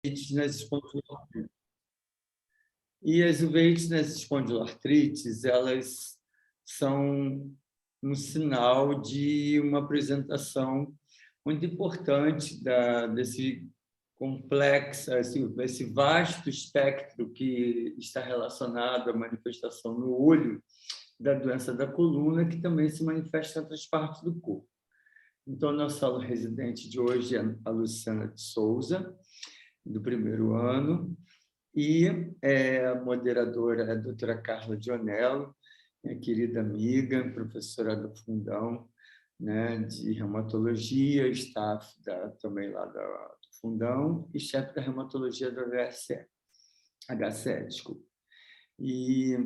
nas espondiloartrites. E as uveites nas espondiloartrites, elas são um sinal de uma apresentação muito importante desse complexo, esse vasto espectro que está relacionado à manifestação no olho da doença da coluna, que também se manifesta em outras partes do corpo. Então, nossa aula residente de hoje é a Luciana de Souza, do primeiro ano, e a moderadora é a doutora Carla Dionello, minha querida amiga, professora do Fundão, né, de reumatologia, staff também lá do Fundão, e chefe da reumatologia do HCE, desculpa. E,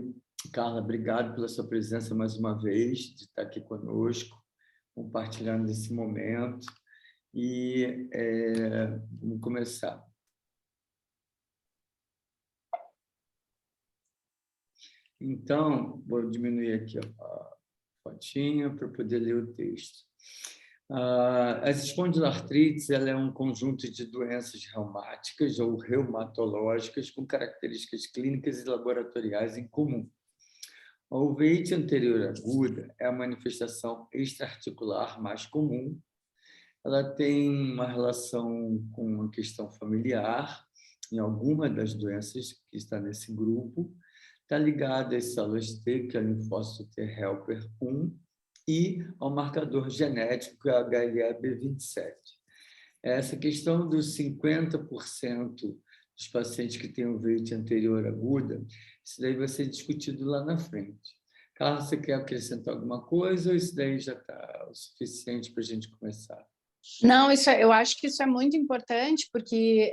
Carla, obrigado pela sua presença mais uma vez, de estar aqui conosco, compartilhando esse momento. E vamos começar. Então, vou diminuir aqui a fotinha para poder ler o texto. As espondiloartrites ela é um conjunto de doenças reumáticas ou reumatológicas com características clínicas e laboratoriais em comum. A uveíte anterior aguda é a manifestação extraarticular mais comum. Ela tem uma relação com a questão familiar, em alguma das doenças que está nesse grupo. Está ligada às células T, que é o linfócito T helper 1, e ao marcador genético, que é o HLA-B27. Essa questão dos 50% dos pacientes que têm uveíte anterior aguda, isso daí vai ser discutido lá na frente. Carlos, você quer acrescentar alguma coisa ou isso daí já está o suficiente para a gente começar? Não, eu acho que isso é muito importante, porque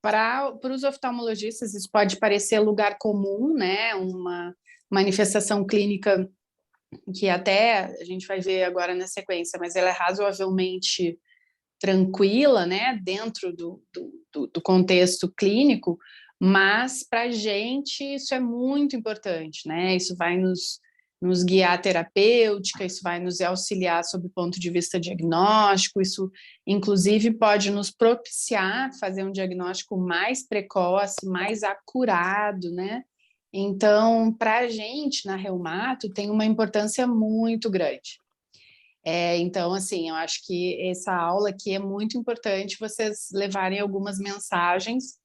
para os oftalmologistas isso pode parecer lugar comum, né? Uma manifestação clínica que até a gente vai ver agora na sequência, mas ela é razoavelmente tranquila, né? Dentro do contexto clínico, mas para a gente isso é muito importante, né? Isso vai nos guiar a terapêutica, isso vai nos auxiliar sob o ponto de vista diagnóstico, isso inclusive pode nos propiciar fazer um diagnóstico mais precoce, mais acurado, né? Então, para a gente, na reumato, tem uma importância muito grande. Então, assim, eu acho que essa aula aqui é muito importante vocês levarem algumas mensagens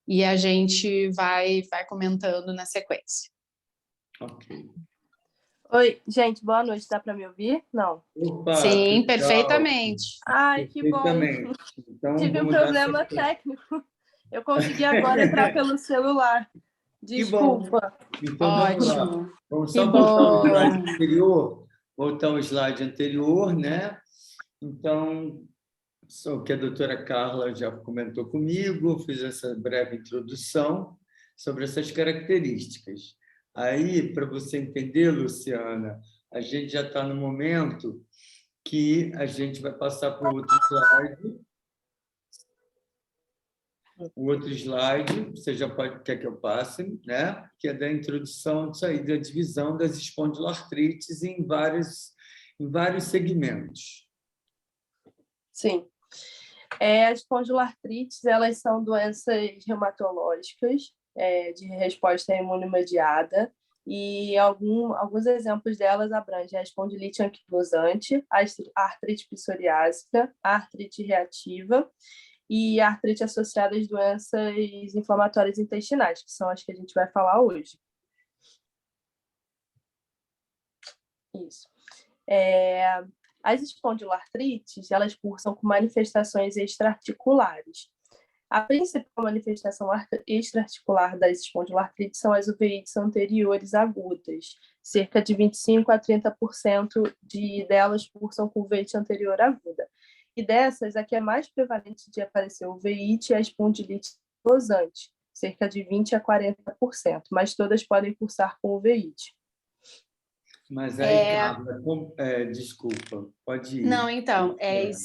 e a gente vai comentando na sequência. Ok. Oi, gente, boa noite. Dá para me ouvir? Não. Opa, sim, perfeitamente. Ai, que bom. Então, tive um problema técnico. Eu consegui agora entrar pelo celular. Desculpa. Então, ótimo. Vamos lá. Vamos só voltar ao slide anterior, né? Então, o que a doutora Carla já comentou comigo, fiz essa breve introdução sobre essas características. Aí, para você entender, Luciana, a gente já está no momento que a gente vai passar para o outro slide. O outro slide, você já quer que eu passe, né? Que é da introdução disso aí, da divisão das espondiloartrites em vários segmentos. Sim. As espondiloartrites, elas são doenças reumatológicas de resposta imunomediada e alguns exemplos delas abrangem a espondilite anquilosante, a artrite psoriásica, a artrite reativa e a artrite associada às doenças inflamatórias intestinais, que são as que a gente vai falar hoje. Isso. As espondiloartrites, elas cursam com manifestações extraarticulares. A principal manifestação extraarticular das espondiloartrites são as uveites anteriores agudas. Cerca de 25% a 30% delas cursam com uveite anterior aguda. E dessas, a que é mais prevalente de aparecer uveite é a espondilite anquilosante, cerca de 20% a 40%, mas todas podem cursar com uveite. Mas aí, Carla, desculpa, pode ir. Não, então,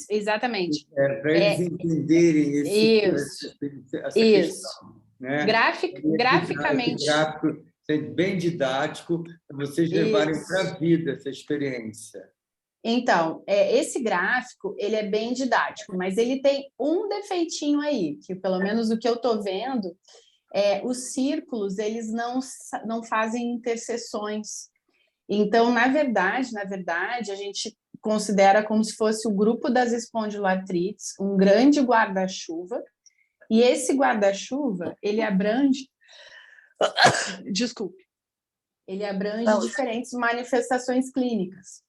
exatamente. Para eles entenderem essa questão. Né? Graficamente. Gráfico, bem didático, para vocês levarem para a vida essa experiência. Então, esse gráfico, ele é bem didático, mas ele tem um defeitinho aí, que pelo menos o que eu estou vendo, os círculos, eles não fazem interseções. Então, na verdade, a gente considera como se fosse o grupo das espondiloartrites, um grande guarda-chuva, e esse guarda-chuva, ele abrange... Desculpe. Ele abrange diferentes manifestações clínicas.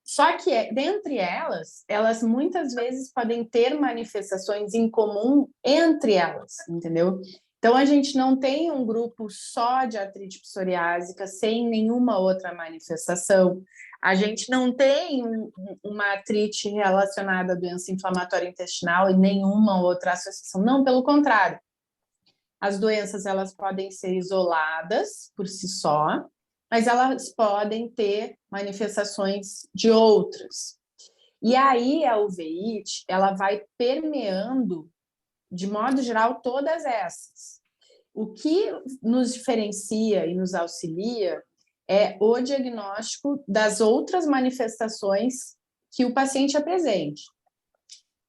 Só que, dentre elas muitas vezes podem ter manifestações em comum entre elas, entendeu? Então, a gente não tem um grupo só de artrite psoriásica sem nenhuma outra manifestação. A gente não tem uma artrite relacionada à doença inflamatória intestinal e nenhuma outra associação. Não, pelo contrário. As doenças, elas podem ser isoladas por si só, mas elas podem ter manifestações de outras. E aí a uveíte, ela vai permeando, de modo geral, todas essas. O que nos diferencia e nos auxilia é o diagnóstico das outras manifestações que o paciente apresente.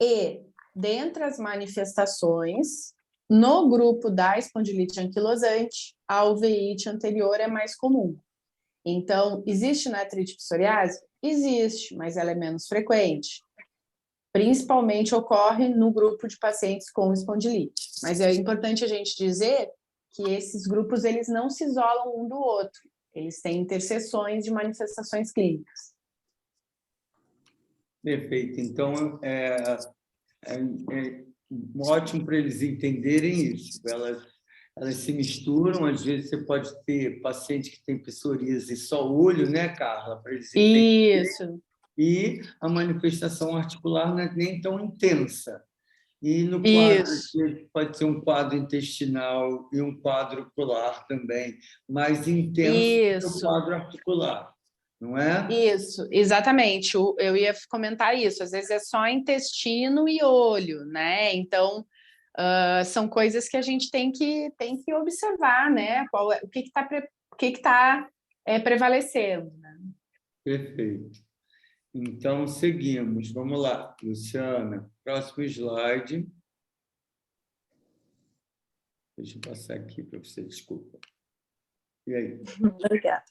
E, dentre as manifestações, no grupo da espondilite anquilosante, a uveíte anterior é mais comum. Então, existe na artrite psoriásica? Existe, mas ela é menos frequente. Principalmente ocorre no grupo de pacientes com espondilite. Mas é importante a gente dizer que esses grupos, eles não se isolam um do outro. Eles têm interseções de manifestações clínicas. Perfeito. Então, ótimo para eles entenderem isso. Elas se misturam, às vezes você pode ter paciente que tem psoríase só olho, né, Carla? Para eles entenderem. Isso. E a manifestação articular não é nem tão intensa. E no quadro, pode ser um quadro intestinal e um quadro ocular também, mais intenso que o quadro articular, não é? Isso, exatamente. Eu ia comentar isso. Às vezes é só intestino e olho, né? Então, são coisas que a gente tem que observar, né? O que está prevalecendo. Né? Perfeito. Então, seguimos. Vamos lá, Luciana. Próximo slide. Deixa eu passar aqui para você, desculpa. E aí? Obrigada.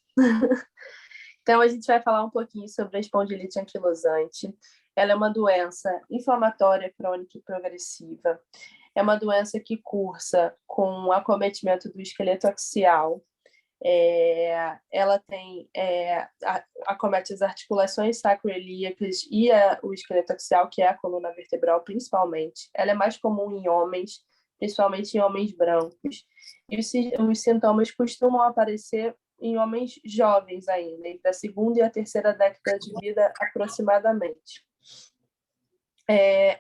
Então, a gente vai falar um pouquinho sobre a espondilite anquilosante. Ela é uma doença inflamatória crônica e progressiva. É uma doença que cursa com acometimento do esqueleto axial. Ela acomete as articulações sacroiliacas e o esqueleto axial, que é a coluna vertebral, principalmente. Ela é mais comum em homens, principalmente em homens brancos. E os sintomas costumam aparecer em homens jovens ainda, entre a segunda e a terceira década de vida, aproximadamente.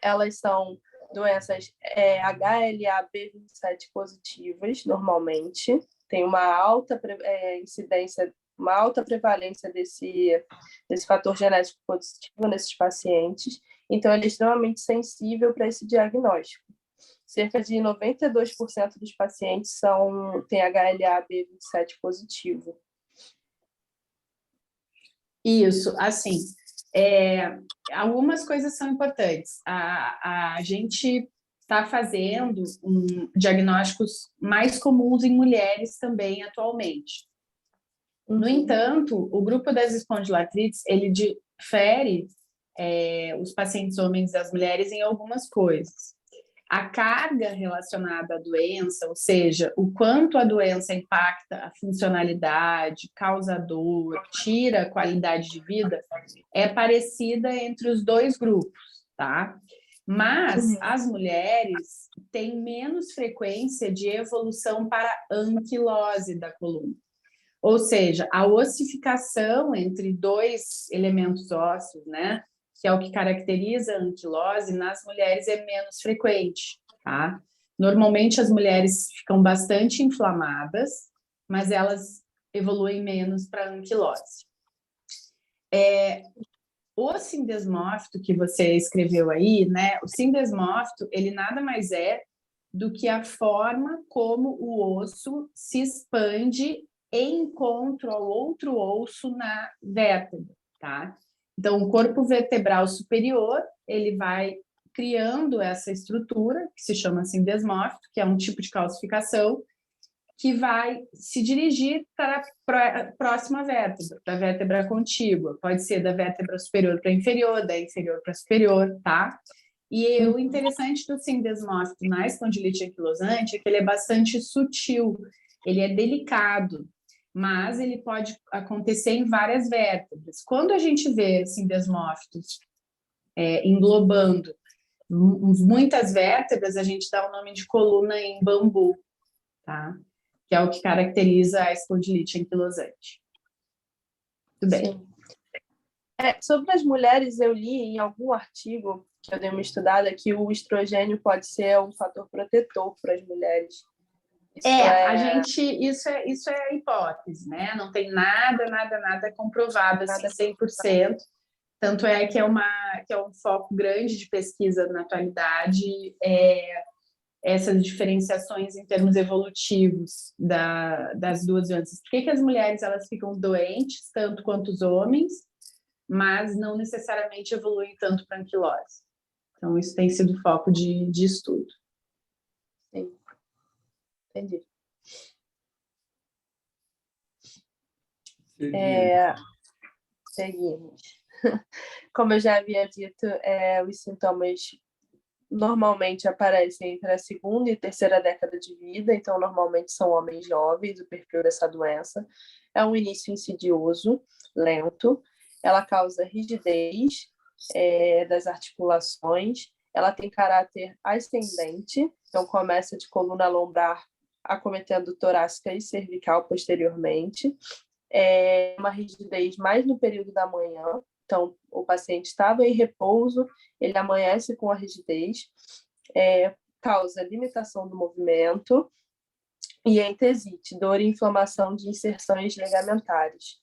Elas são doenças HLA-B27 positivas, normalmente. Tem uma alta incidência, uma alta prevalência desse fator genético positivo nesses pacientes. Então, ele é extremamente sensível para esse diagnóstico. Cerca de 92% dos pacientes têm HLA-B27 positivo. Isso, assim, algumas coisas são importantes. A gente está fazendo diagnósticos mais comuns em mulheres também atualmente. No entanto, o grupo das espondiloartrites, ele difere os pacientes homens das mulheres em algumas coisas. A carga relacionada à doença, ou seja, o quanto a doença impacta a funcionalidade, causa dor, tira a qualidade de vida, é parecida entre os dois grupos, tá? Mas as mulheres têm menos frequência de evolução para anquilose da coluna. Ou seja, a ossificação entre dois elementos ósseos, né? Que é o que caracteriza a anquilose, nas mulheres é menos frequente, tá? Normalmente as mulheres ficam bastante inflamadas, mas elas evoluem menos para a anquilose. O sindesmófito que você escreveu aí, né? O sindesmófito, ele nada mais é do que a forma como o osso se expande em encontro ao outro osso na vértebra, tá? Então, o corpo vertebral superior, ele vai criando essa estrutura, que se chama sindesmófito, que é um tipo de calcificação, que vai se dirigir para a próxima vértebra, para a vértebra contígua. Pode ser da vértebra superior para inferior, da inferior para superior, tá? E o interessante do sindesmófito na espondilite anquilosante é que ele é bastante sutil, ele é delicado, mas ele pode acontecer em várias vértebras. Quando a gente vê sindesmófitos englobando muitas vértebras, a gente dá o nome de coluna em bambu, tá? Que é o que caracteriza a espondilite anquilosante. Tudo bem. Sim. Sobre as mulheres, eu li em algum artigo que eu dei uma estudada que o estrogênio pode ser um fator protetor para as mulheres. Isso é hipótese, né? Não tem nada comprovado assim 100%. Tanto é que é um foco grande de pesquisa na atualidade, essas diferenciações em termos evolutivos das duas doenças. Por que as mulheres elas ficam doentes tanto quanto os homens, mas não necessariamente evoluem tanto para anquilose? Então, isso tem sido foco de estudo. Sim. Entendi. Seguimos. Como eu já havia dito, os sintomas normalmente aparecem entre a segunda e terceira década de vida, então normalmente são homens jovens, o perfil dessa doença. É um início insidioso, lento, ela causa rigidez das articulações, ela tem caráter ascendente, então começa de coluna lombar, acometendo torácica e cervical posteriormente. Uma rigidez mais no período da manhã, então o paciente estava em repouso, ele amanhece com a rigidez, causa limitação do movimento e entesite, dor e inflamação de inserções ligamentares.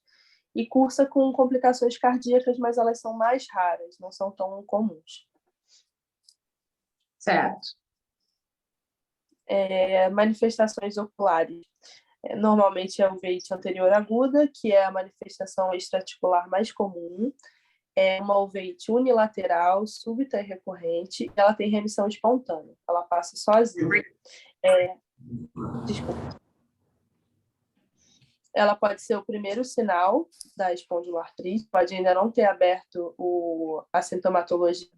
E cursa com complicações cardíacas, mas elas são mais raras, não são tão comuns. Certo. Manifestações oculares. Normalmente é uveíte anterior aguda, que é a manifestação extraarticular mais comum. É uma uveíte unilateral, súbita e recorrente. Ela tem remissão espontânea, ela passa sozinha. Desculpa. Ela pode ser o primeiro sinal da espondiloartrite, pode ainda não ter aberto a sintomatologia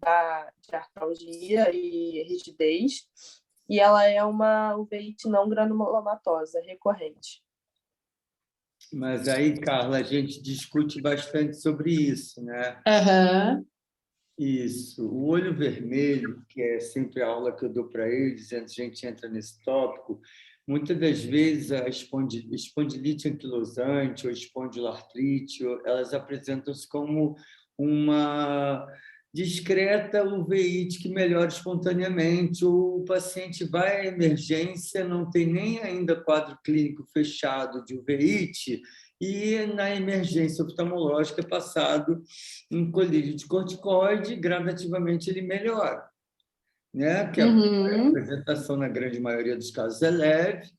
de artralgia e rigidez, e ela é uma uveíte não granulomatosa, recorrente. Mas aí, Carla, a gente discute bastante sobre isso, né? Uhum. Isso. O olho vermelho, que é sempre a aula que eu dou para eles, antes a gente entra nesse tópico, muitas das vezes a espondilite anquilosante ou espondiloartrite, elas apresentam-se como uma discreta uveíte que melhora espontaneamente. O paciente vai à emergência, não tem nem ainda quadro clínico fechado de uveíte, e na emergência oftalmológica é passado um colírio de corticoide, gradativamente ele melhora, né? Que a apresentação, na grande maioria dos casos, é leve,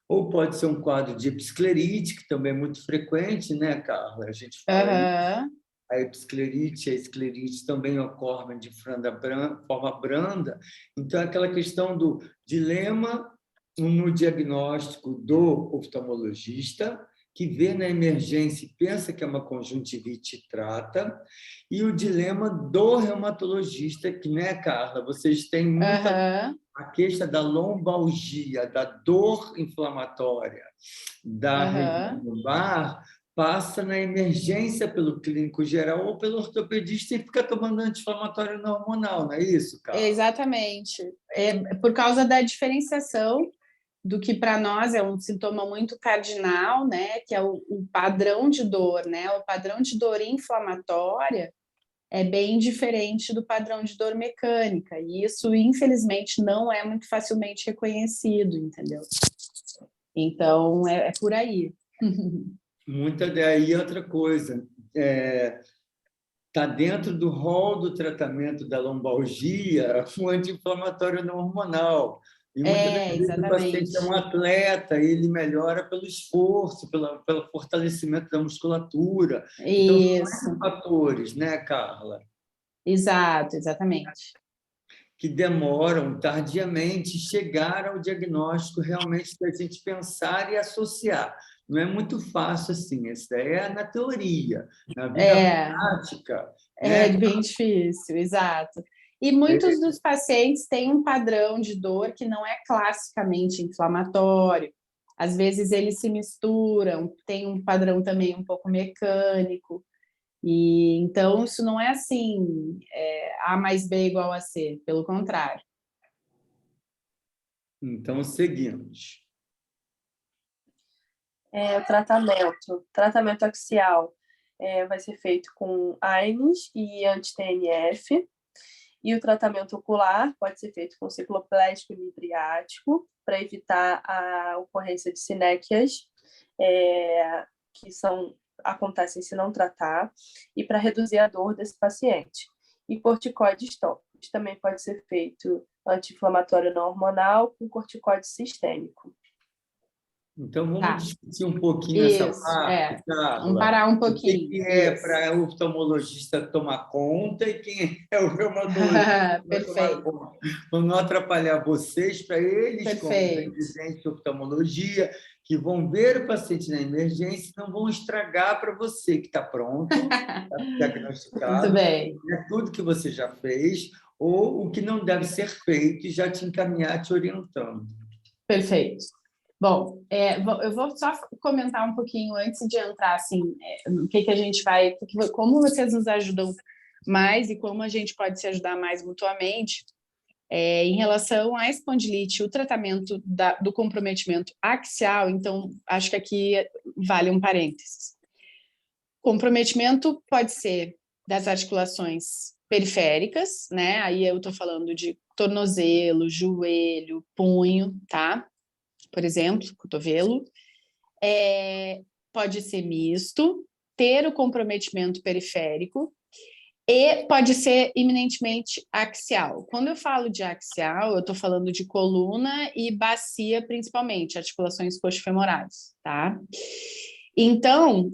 ou pode ser um quadro de episclerite, que também é muito frequente, né, Carla? A gente fala a episclerite, a esclerite também ocorrem de forma branda. Então, é aquela questão do dilema no diagnóstico do oftalmologista, que vê na emergência e pensa que é uma conjuntivite e trata, e o dilema do reumatologista, que, né, Carla, vocês têm muita a queixa da lombalgia, da dor inflamatória, da região lombar, passa na emergência pelo clínico geral ou pelo ortopedista e fica tomando anti-inflamatório não hormonal, não é isso, Carla? Exatamente. Por causa da diferenciação do que para nós é um sintoma muito cardinal, né, que é o padrão de dor, né? O padrão de dor inflamatória é bem diferente do padrão de dor mecânica, e isso, infelizmente, não é muito facilmente reconhecido, entendeu? Então, é por aí. Muita daí outra coisa, está dentro do rol do tratamento da lombalgia o anti-inflamatório não hormonal. E muitas vezes o paciente exatamente. é um atleta, ele melhora pelo esforço, pelo fortalecimento da musculatura. Então, Isso, são fatores, né, Carla, exato, exatamente. que demoram tardiamente chegar ao diagnóstico realmente da gente pensar e associar. Não é muito fácil assim, isso daí é na teoria, na vida É, prática, é né? bem difícil, exato. E muitos dos pacientes têm um padrão de dor que não é classicamente inflamatório. Às vezes eles se misturam, tem um padrão também um pouco mecânico. E então isso não é assim, A mais B igual a C, pelo contrário. Então, seguimos. O tratamento axial vai ser feito com AINES e anti-TNF. E o tratamento ocular pode ser feito com cicloplégico e midriático para evitar a ocorrência de sinéquias, que acontecem se não tratar, e para reduzir a dor desse paciente. E corticoides tópicos. Também pode ser feito anti-inflamatório não hormonal com corticóide sistêmico. Então, vamos Tá, discutir um pouquinho essa isso, parte, Vamos Carla. parar um O que pouquinho. é Isso. para o oftalmologista tomar conta e quem é o reumatologista que vai tomar Perfeito, conta. Vamos não atrapalhar vocês, para eles, como perfeito. residentes de oftalmologia, que vão ver o paciente na emergência e não vão estragar para você que está pronto, está Muito diagnosticado, bem, né, tudo que você já fez, ou o que não deve ser feito e já te encaminhar, te orientando. perfeito. Bom, eu vou só comentar um pouquinho antes de entrar, assim, no que a gente vai, como vocês nos ajudam mais e como a gente pode se ajudar mais mutuamente. Em relação à espondilite, o tratamento do comprometimento axial, então, acho que aqui vale um parênteses. Comprometimento pode ser das articulações periféricas, né? Aí eu estou falando de tornozelo, joelho, punho, tá? Por exemplo, cotovelo. Pode ser misto, ter o comprometimento periférico, e pode ser iminentemente axial. Quando eu falo de axial, eu estou falando de coluna e bacia, principalmente, articulações coxofemorais, tá? Então,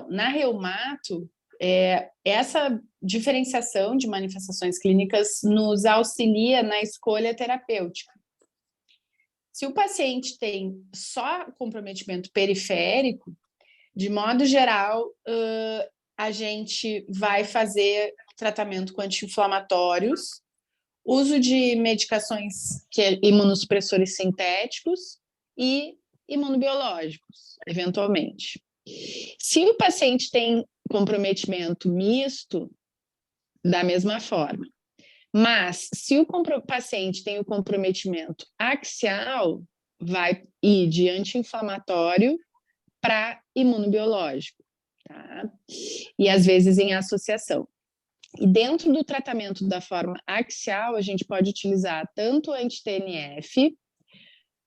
na reumato, essa diferenciação de manifestações clínicas nos auxilia na escolha terapêutica. Se o paciente tem só comprometimento periférico, de modo geral, a gente vai fazer tratamento com anti-inflamatórios, uso de medicações imunossupressores sintéticos e imunobiológicos, eventualmente. Se o paciente tem comprometimento misto, da mesma forma. Mas, se o paciente tem o comprometimento axial, vai ir de anti-inflamatório para imunobiológico, tá? E às vezes em associação. E dentro do tratamento da forma axial, a gente pode utilizar tanto anti-TNF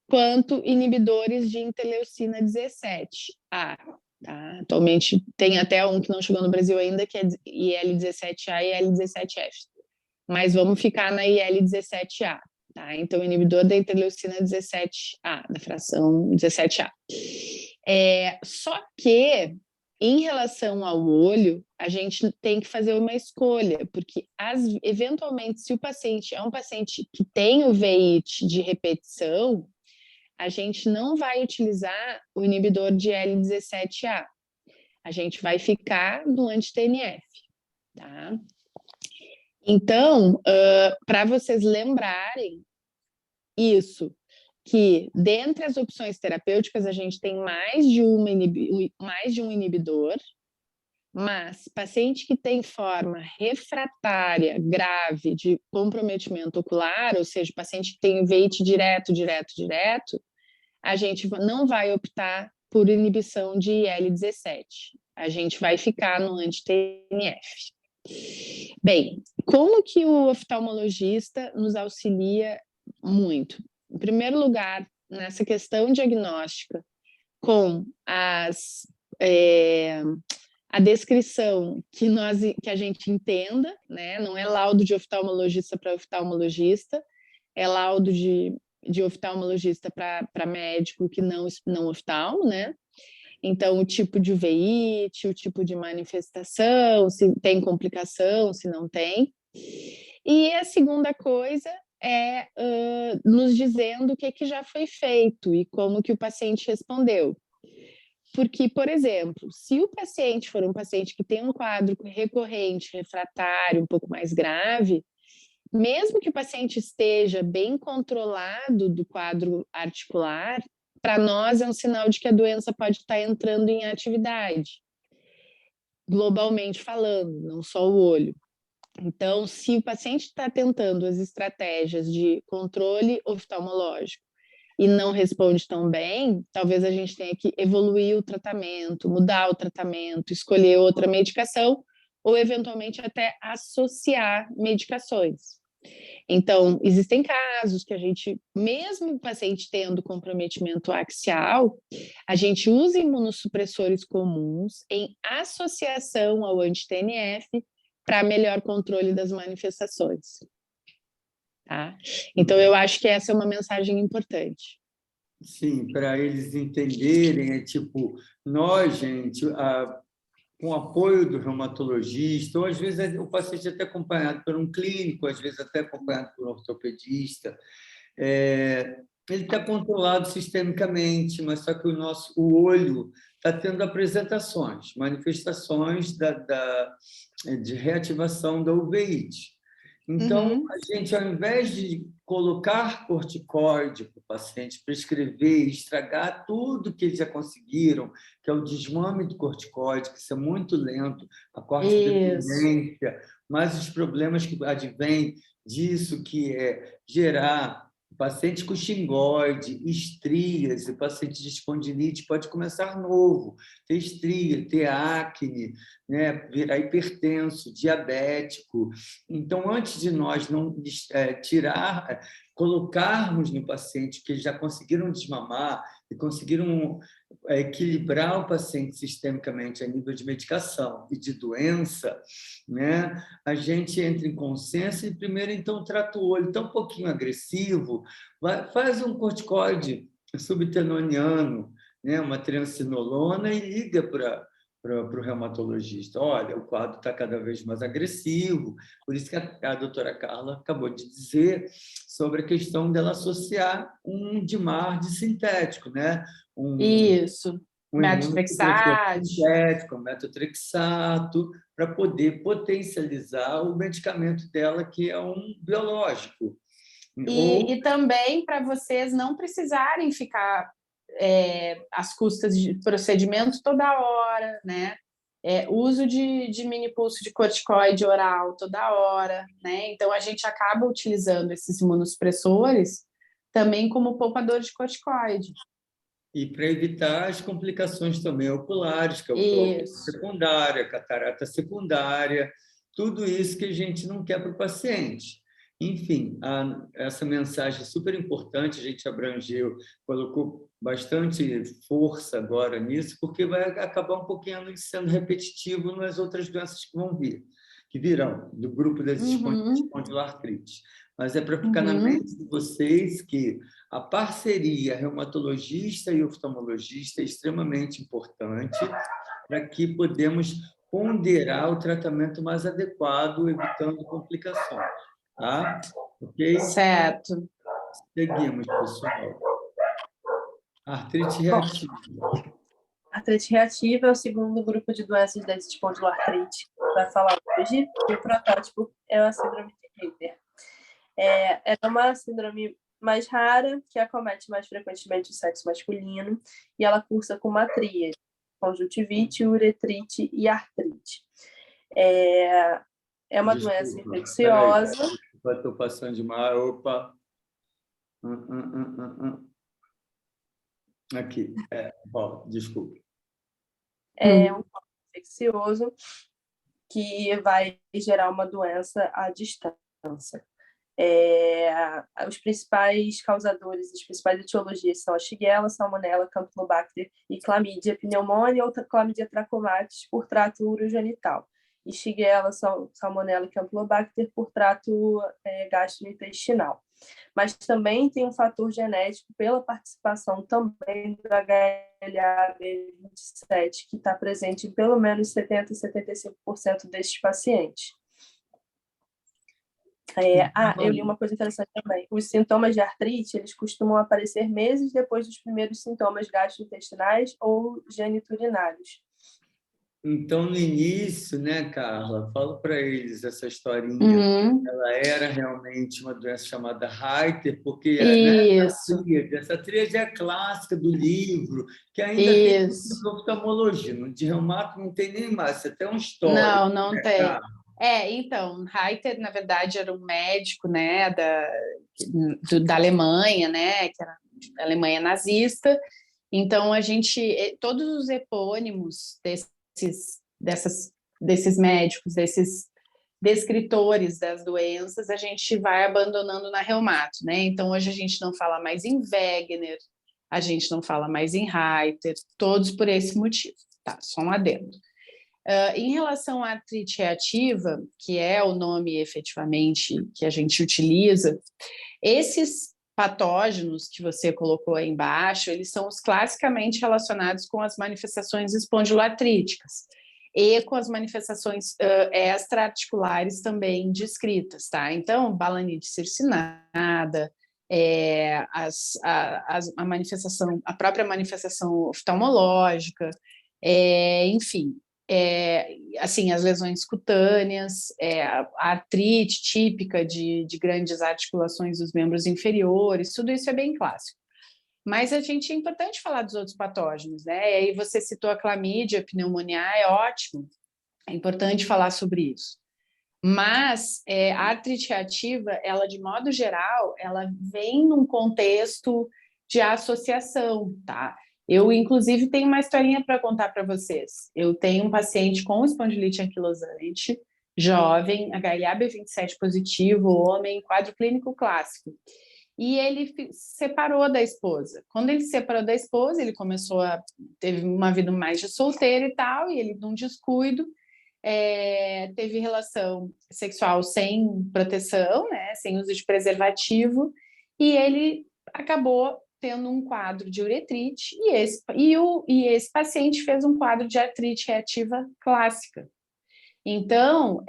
quanto inibidores de interleucina 17A. Tá? Atualmente tem até um que não chegou no Brasil ainda, que é IL-17A e IL-17F. Mas vamos ficar na IL-17A. Tá? Então, inibidor da interleucina 17A, da fração 17A. Só que, em relação ao olho, a gente tem que fazer uma escolha, porque, eventualmente, se o paciente é um paciente que tem uveíte de repetição, a gente não vai utilizar o inibidor de L17A. A gente vai ficar no anti-TNF, tá? Então, para vocês lembrarem isso, que dentre as opções terapêuticas a gente tem mais de um inibidor, mas paciente que tem forma refratária grave de comprometimento ocular, ou seja, paciente que tem uveíte direto, a gente não vai optar por inibição de IL-17. A gente vai ficar no anti-TNF. Bem, como que o oftalmologista nos auxilia muito? Em primeiro lugar, nessa questão diagnóstica, com a descrição que a gente entenda, né? Não é laudo de oftalmologista para oftalmologista, é laudo de oftalmologista para médico que não oftalmo, né? Então, o tipo de uveíte, o tipo de manifestação, se tem complicação, se não tem. E a segunda coisa é nos dizendo o que já foi feito e como que o paciente respondeu. Porque, por exemplo, se o paciente for um paciente que tem um quadro recorrente, refratário, um pouco mais grave, mesmo que o paciente esteja bem controlado do quadro articular, para nós é um sinal de que a doença pode estar entrando em atividade, globalmente falando, não só o olho. Então, se o paciente está tentando as estratégias de controle oftalmológico e não responde tão bem, talvez a gente tenha que evoluir o tratamento, mudar o tratamento, escolher outra medicação ou, eventualmente, até associar medicações. Então, existem casos que a gente, mesmo o paciente tendo comprometimento axial, a gente usa imunossupressores comuns em associação ao anti-TNF para melhor controle das manifestações. Tá? Então, eu acho que essa é uma mensagem importante. Sim, para eles entenderem, é tipo, nós, gente, com o apoio do reumatologista, ou às vezes o paciente é até acompanhado por um clínico, às vezes até acompanhado por um ortopedista, ele está controlado sistemicamente, mas só que o olho está tendo apresentações, manifestações de reativação da uveíte. Então, a gente, ao invés de colocar corticoide para o paciente, prescrever, estragar tudo que eles já conseguiram, que é o desmame do corticoide, que isso é muito lento, a corticodependência, mas os problemas que advêm disso, que é gerar paciente com xingoide, estrias, e paciente de espondilite pode começar novo, ter estria, ter acne, né, virar hipertenso, diabético. Então, antes de nós não colocarmos no paciente que já conseguiram desmamar e conseguiram equilibrar o paciente sistemicamente a nível de medicação e de doença, né, a gente entra em consenso e primeiro, então, trata o olho tão pouquinho agressivo, faz um corticoide subtenoniano, né, uma triamcinolona e liga para o reumatologista. Olha, o quadro está cada vez mais agressivo, por isso que a doutora Carla acabou de dizer sobre a questão dela associar um DMARD sintético, né? Isso, metotrexate. Sintético, metotrexato, para poder potencializar o medicamento dela, que é um biológico. E também para vocês não precisarem ficar às custas de procedimentos toda hora, né? Uso de mini pulso de corticoide oral toda hora, né? Então a gente acaba utilizando esses imunossupressores também como poupador de corticoide. E para evitar as complicações também oculares, que é o glaucoma secundária, catarata secundária, tudo isso que a gente não quer para o paciente. Enfim, essa mensagem é super importante, a gente abrangeu, colocou bastante força agora nisso, porque vai acabar um pouquinho sendo repetitivo nas outras doenças que vão vir, que virão, do grupo das espondiloartrites. Mas é para ficar na mente de vocês que a parceria reumatologista e oftalmologista é extremamente importante para que podemos ponderar o tratamento mais adequado, evitando complicações. Tá? Ok? Certo. Seguimos, pessoal. Artrite reativa. Artrite reativa é o segundo grupo de doenças da espondiloartrite que vai falar hoje, e o protótipo é a síndrome de Reiter. É uma síndrome mais rara, que acomete mais frequentemente o sexo masculino, e ela cursa com uma tríade: conjuntivite, uretrite e artrite. É uma doença infecciosa. Estou passando de mar. Opa! Aqui. Desculpe. É um quadro infeccioso que vai gerar uma doença à distância. Os principais causadores, as principais etiologias são a Shigella, Salmonella, Campylobacter e Chlamydia pneumoniae ou Chlamydia trachomatis por trato urogenital. E Shigella, Salmonella e Campylobacter por trato gastrointestinal. Mas também tem um fator genético pela participação também do HLA-B27, que está presente em pelo menos 70% a 75% desses pacientes. Eu li uma coisa interessante também. Os sintomas de artrite, eles costumam aparecer meses depois dos primeiros sintomas gastrointestinais ou geniturinários. Então, no início, né, Carla, fala para eles essa historinha. Ela era realmente uma doença chamada Reiter, porque Isso. Essa tríade é a clássica do livro, que ainda tem oftalmologia. No de reumato não tem nem mais, você tem uma história. Não tem. Então, Reiter, na verdade, era um médico, né, da Alemanha, né, que era da Alemanha nazista. Então, todos os epônimos desses médicos, desses descritores das doenças, a gente vai abandonando na reumato, né? Então, hoje a gente não fala mais em Wegener, a gente não fala mais em Reiter, todos por esse motivo, tá? Só um adendo. Em relação à artrite reativa, que é o nome efetivamente que a gente utiliza, esses patógenos que você colocou aí embaixo, eles são os classicamente relacionados com as manifestações espondiloartríticas e com as manifestações extra-articulares também descritas, tá? Então, balanite circinada, a própria manifestação oftalmológica, enfim, assim, as lesões cutâneas, a artrite típica de grandes articulações dos membros inferiores, tudo isso é bem clássico. Mas é importante falar dos outros patógenos, né? E aí você citou a clamídia, a pneumonia, é ótimo, é importante falar sobre isso. Mas a artrite reativa, ela, de modo geral, ela vem num contexto de associação, tá? Eu, inclusive, tenho uma historinha para contar para vocês. Eu tenho um paciente com espondilite anquilosante, jovem, HLA-B27 positivo, homem, quadro clínico clássico. E ele se separou da esposa. Quando ele se separou da esposa, ele teve uma vida mais de solteiro e tal, e ele, num descuido, teve relação sexual sem proteção, né, sem uso de preservativo, e ele acabou tendo um quadro de uretrite, e esse paciente fez um quadro de artrite reativa clássica. Então,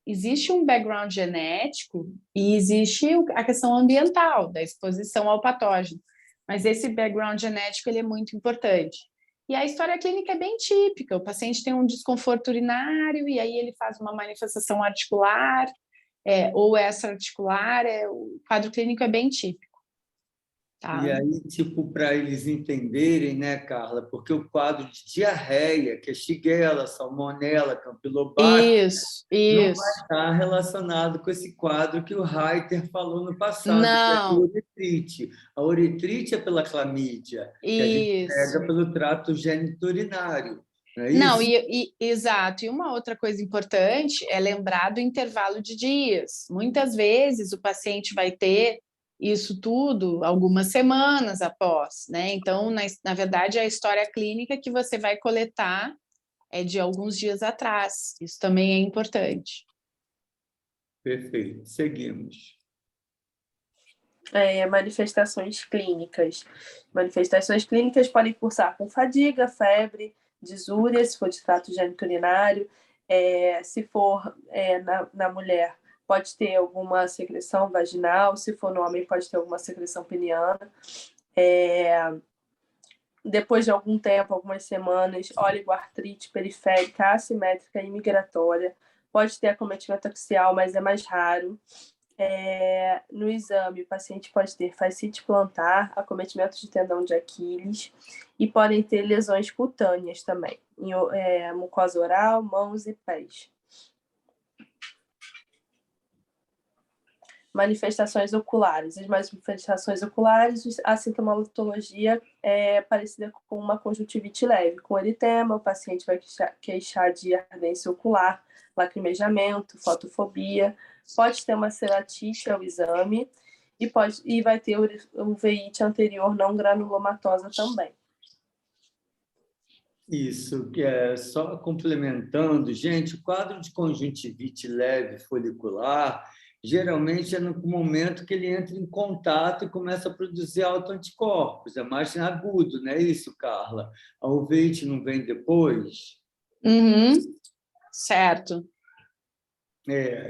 existe um background genético e existe a questão ambiental, da exposição ao patógeno, mas esse background genético ele é muito importante. E a história clínica é bem típica, o paciente tem um desconforto urinário e aí ele faz uma manifestação articular ou extra-articular, o quadro clínico é bem típico. Tá? E aí, tipo, para eles entenderem, né, Carla, porque o quadro de diarreia, que é Shigella, Salmonella, Campylobacter, não vai estar relacionado com esse quadro que o Reiter falou no passado, que é a uretrite. A uretrite é pela clamídia, que a gente pega pelo trato geniturinário. Não é isso? Não, exato. E uma outra coisa importante é lembrar do intervalo de dias. Muitas vezes o paciente vai ter isso tudo algumas semanas após, né? Então, na verdade, a história clínica que você vai coletar é de alguns dias atrás. Isso também é importante. Perfeito. Seguimos. Manifestações clínicas. Manifestações clínicas podem cursar com fadiga, febre, disúria, se for de trato geniturinário. Se for na mulher, pode ter alguma secreção vaginal, se for no homem, pode ter alguma secreção peniana. Depois de algum tempo, algumas semanas, oligoartrite periférica, assimétrica e migratória. Pode ter acometimento axial, mas é mais raro. No exame, o paciente pode ter fascite plantar, acometimento de tendão de Aquiles e podem ter lesões cutâneas também, em mucosa oral, mãos e pés. Manifestações oculares. As manifestações oculares, a sintomatologia é parecida com uma conjuntivite leve. Com eritema, o paciente vai queixar de ardência ocular, lacrimejamento, fotofobia, pode ter uma ceratite ao exame e vai ter uveíte anterior não granulomatosa também. Isso, que é só complementando, gente, o quadro de conjuntivite leve folicular, geralmente é no momento que ele entra em contato e começa a produzir autoanticorpos, é mais agudo, não é isso, Carla? A uveíte não vem depois? Certo.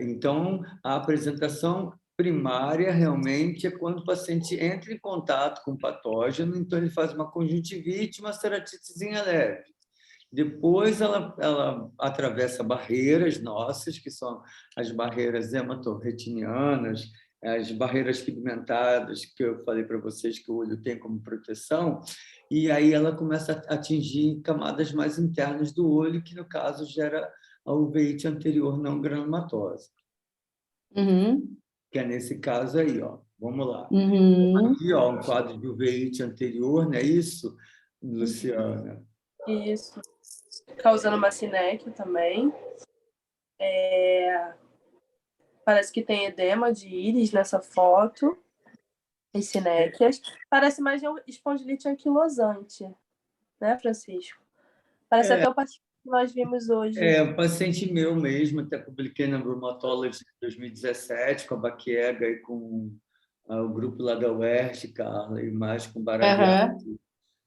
Então, a apresentação primária realmente é quando o paciente entra em contato com o patógeno, então ele faz uma conjuntivite, uma ceratitezinha leve. Depois ela atravessa barreiras nossas, que são as barreiras hematorretinianas, as barreiras pigmentadas, que eu falei para vocês que o olho tem como proteção, e aí ela começa a atingir camadas mais internas do olho, que no caso gera a uveíte anterior não granulomatosa. Que é nesse caso aí, ó. Vamos lá. Aqui, ó, um quadro de uveíte anterior, não é isso, Luciana? Isso. Causando uma sinéquia também. Parece que tem edema de íris nessa foto. E sinéquias. Parece mais de espondilite anquilosante, né, Francisco? Parece até o paciente que nós vimos hoje. Um paciente meu mesmo, até publiquei na Rheumatology em 2017, com a Baquiega e com o grupo lá da UERJ, Carla, e mais com Baradiati,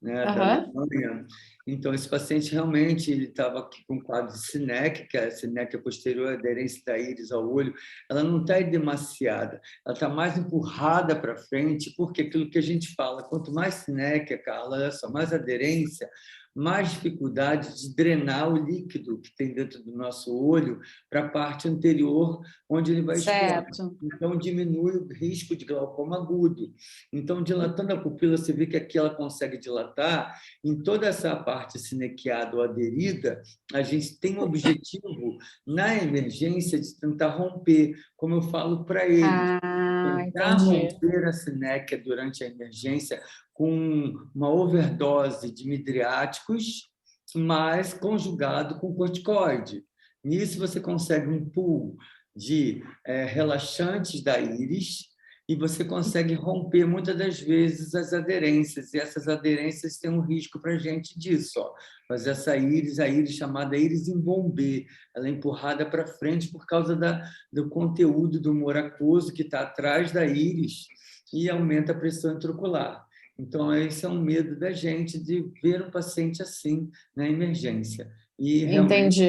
né, da Alemanha. Então, esse paciente realmente ele estava aqui com um quadro de sinéquia, que é a sinéquia posterior, a aderência da íris ao olho. Ela não está edemaciada, ela está mais empurrada para frente, porque aquilo que a gente fala, quanto mais sinéquia, Carla, olha só, mais aderência, mais dificuldade de drenar o líquido que tem dentro do nosso olho para a parte anterior, onde ele vai escoar. Então, diminui o risco de glaucoma agudo. Então, dilatando a pupila, você vê que aqui ela consegue dilatar. Em toda essa parte sinequiada ou aderida, a gente tem o objetivo, na emergência, de tentar romper, como eu falo para eles. Tentar romper a sinéquia durante a emergência com uma overdose de midriáticos, mas conjugado com corticoide. Nisso você consegue um pool de relaxantes da íris e você consegue romper muitas das vezes as aderências, e essas aderências têm um risco para a gente disso. Ó. Mas essa íris, a íris chamada íris em bombê, ela é empurrada para frente por causa do conteúdo do humor aquoso que está atrás da íris e aumenta a pressão intraocular. Então, esse é um medo da gente de ver um paciente assim na emergência. E realmente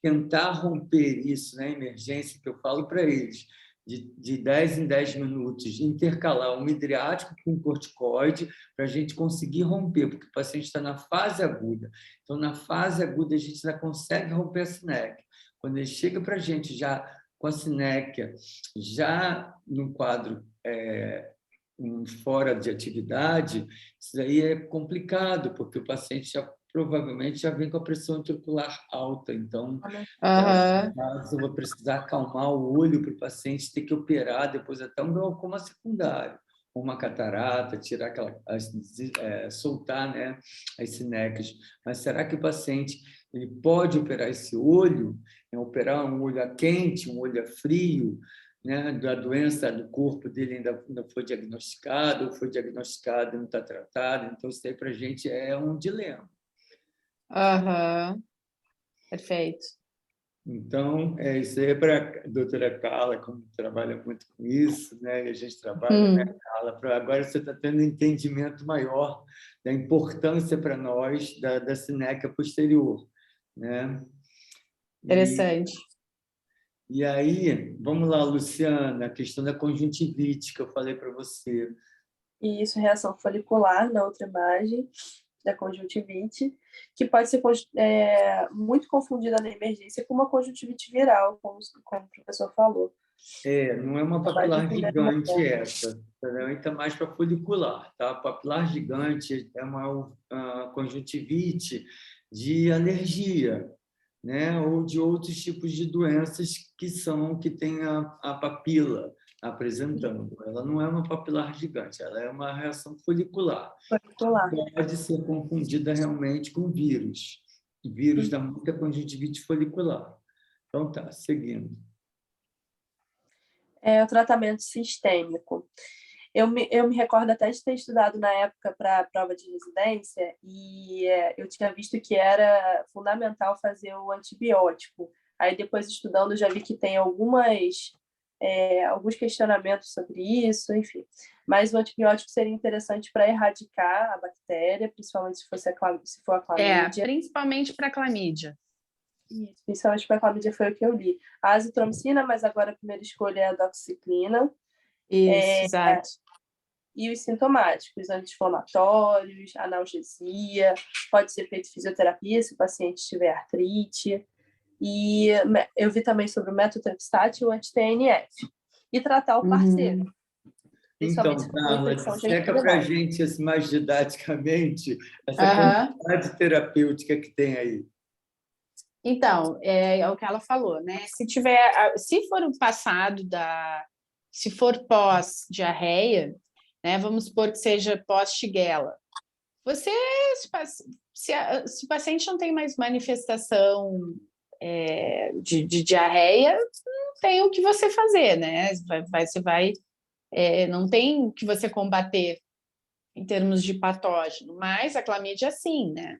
tentar romper isso na emergência, que eu falo para eles, de 10 em 10 minutos, intercalar um midriático com um corticoide para a gente conseguir romper, porque o paciente está na fase aguda. Então, na fase aguda, a gente já consegue romper a sinéquia. Quando ele chega para a gente já com a sinéquia, já no quadro fora de atividade, isso aí é complicado, porque o paciente provavelmente já vem com a pressão intraocular alta. Então, eu vou precisar acalmar o olho para o paciente ter que operar depois até um glaucoma secundário, uma catarata, tirar soltar, né, as sinéquias. Mas será que o paciente ele pode operar esse olho? Operar um olho a quente, um olho a frio? Né, da doença do corpo dele ainda não foi diagnosticada, ou foi diagnosticada e não está tratada. Então, isso aí para a gente é um dilema. Perfeito. Então, isso aí é para a doutora Carla, como trabalha muito com isso, né? E a gente trabalha, né, Carla? Agora você está tendo um entendimento maior da importância para nós da sinéquia posterior. Né? Interessante. E aí, vamos lá, Luciana, a questão da conjuntivite que eu falei para você. Isso, reação folicular na outra imagem da conjuntivite, que pode ser muito confundida na emergência com uma conjuntivite viral, como o professor falou. Não é uma papilar gigante essa, está mais para folicular. Tá? Papilar gigante é uma conjuntivite de alergia, né? Ou de outros tipos de doenças que têm a papila apresentando. Ela não é uma papilar gigante, ela é uma reação folicular. Pode ser confundida realmente com vírus. O vírus dá muita conjuntivite folicular. Então, tá, seguindo. É o tratamento sistêmico. Eu me recordo até de ter estudado na época para a prova de residência e eu tinha visto que era fundamental fazer o antibiótico. Aí depois estudando eu já vi que tem alguns questionamentos sobre isso, enfim. Mas o antibiótico seria interessante para erradicar a bactéria, principalmente se for a clamídia. Principalmente para clamídia. Isso, principalmente para a clamídia foi o que eu li. A azitromicina, mas agora a primeira escolha é a doxiciclina. Isso, exato. E os sintomáticos, anti-inflamatórios, analgesia, pode ser feito fisioterapia se o paciente tiver artrite. E eu vi também sobre o metotrexato e o anti-TNF. E tratar o parceiro. Então, Carla, explica para a gente assim, mais didaticamente essa quantidade terapêutica que tem aí. Então, é o que ela falou, né? Se for o passado se for pós-diarreia, né? Vamos supor que seja pós-shigella. Se o paciente não tem mais manifestação de diarreia, não tem o que você fazer, né? Não tem o que você combater em termos de patógeno, mas a clamídia sim, né?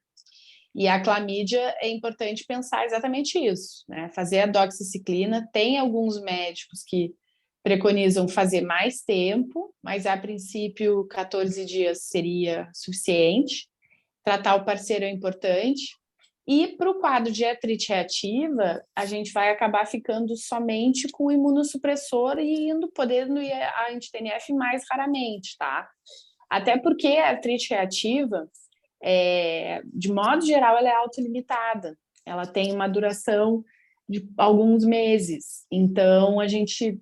E a clamídia é importante pensar exatamente isso, né? Fazer a doxiciclina. Tem alguns médicos que preconizam fazer mais tempo, mas a princípio 14 dias seria suficiente. Tratar o parceiro é importante. E para o quadro de artrite reativa, a gente vai acabar ficando somente com o imunossupressor e podendo ir a anti-TNF mais raramente, tá? Até porque a artrite reativa, de modo geral, ela é autolimitada. Ela tem uma duração de alguns meses. Então,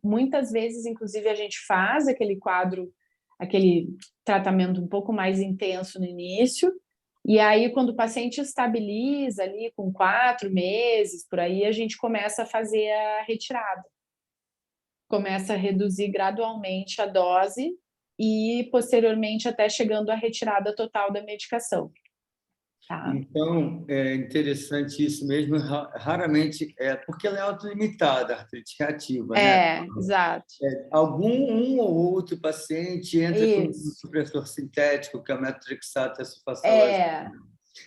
muitas vezes, inclusive, a gente faz aquele tratamento um pouco mais intenso no início, e aí, quando o paciente estabiliza ali com 4 meses, por aí, a gente começa a fazer a retirada. Começa a reduzir gradualmente a dose e, posteriormente, até chegando à retirada total da medicação. Tá. Então, é interessante isso mesmo, raramente, porque ela é autolimitada, a artrite reativa, né? Exato. Um ou outro paciente entra com um supressor sintético, que é o metotrexato, a sulfasalazina.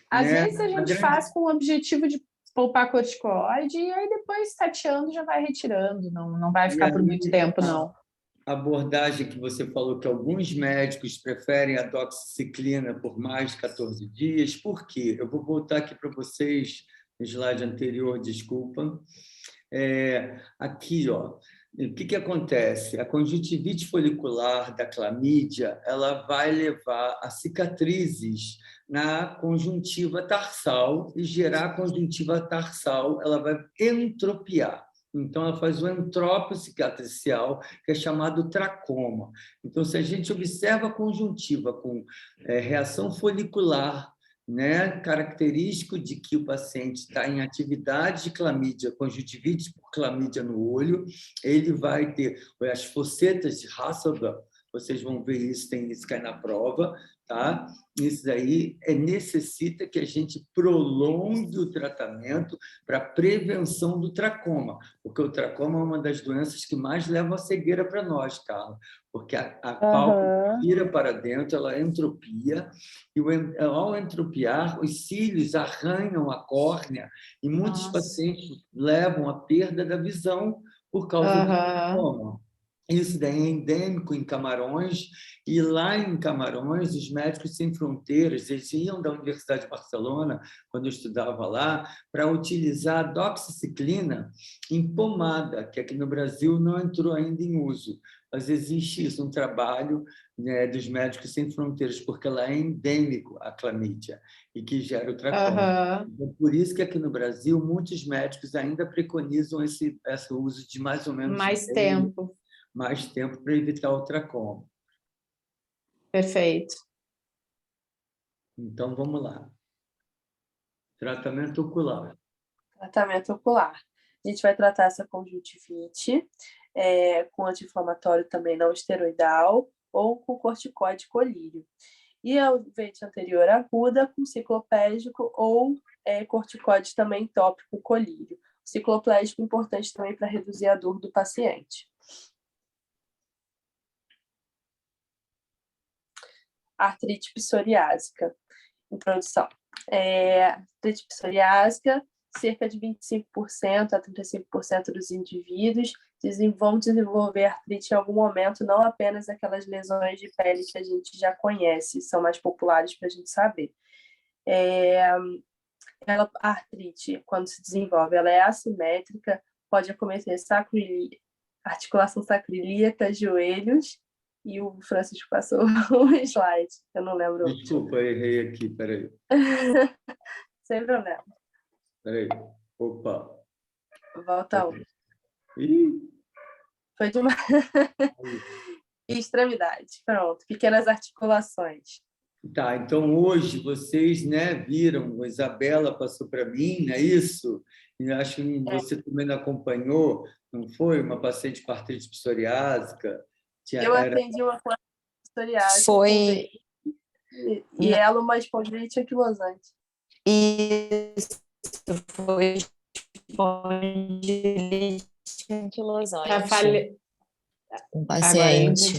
Às vezes a gente faz com o objetivo de poupar corticoide e aí depois, tateando, já vai retirando, não vai ficar por muito tempo, não. A abordagem que você falou que alguns médicos preferem a doxiciclina por mais de 14 dias. Por quê? Eu vou voltar aqui para vocês no slide anterior, desculpa. Aqui, ó, o que acontece? A conjuntivite folicular da clamídia, ela vai levar a cicatrizes na conjuntiva tarsal e gerar a conjuntiva tarsal, ela vai entropiar. Então, ela faz um entrópio cicatricial, que é chamado tracoma. Então, se a gente observa a conjuntiva com reação folicular, né, característico de que o paciente está em atividade de clamídia, conjuntivite por clamídia no olho, ele vai ter as focetas de Hasselbalch, vocês vão ver isso, tem isso que é na prova, tá? Isso daí necessita que a gente prolongue o tratamento para prevenção do tracoma, porque o tracoma é uma das doenças que mais levam a cegueira para nós, Carla, porque a pálpebra vira para dentro, ela entropia, e ao entropiar, os cílios arranham a córnea, e muitos pacientes levam à perda da visão por causa do tracoma. Isso daí é endêmico em Camarões, e lá em Camarões, os médicos sem fronteiras, eles iam da Universidade de Barcelona, quando eu estudava lá, para utilizar a doxiciclina em pomada, que aqui no Brasil não entrou ainda em uso, mas existe isso, um trabalho, né, dos médicos sem fronteiras, porque ela é endêmico, a clamídia, e que gera o tracoma. Então, por isso que aqui no Brasil, muitos médicos ainda preconizam esse uso de mais ou menos mais tempo para evitar o tracoma. Perfeito. Então, vamos lá. Tratamento ocular. Tratamento ocular. A gente vai tratar essa conjuntivite com anti-inflamatório também não esteroidal ou com corticoide colírio. E a uveites anterior aguda com cicloplégico ou corticoide também tópico colírio. O cicloplégico é importante também para reduzir a dor do paciente. artrite psoriásica. Introdução. Artrite psoriásica, cerca de 25% a 35% dos indivíduos vão desenvolver artrite em algum momento, não apenas aquelas lesões de pele que a gente já conhece, são mais populares para a gente saber. A artrite, quando se desenvolve, ela é assimétrica, pode acometer articulação sacroiliaca, joelhos, e o Francisco passou um slide, eu não lembro. Desculpa, errei aqui, peraí. Sem problema. Peraí. Opa. Volta um. Ih. Foi de uma extremidade. Pronto, pequenas articulações. Tá, então hoje vocês, né, viram, a Isabela passou para mim, não é isso? E acho que você também não acompanhou, não foi? Uma paciente com artrite psoriásica. Eu atendi uma com psoriásica. Foi. E ela uma espondilite anquilosante. Isso, foi espondilite anquilosante. Um paciente.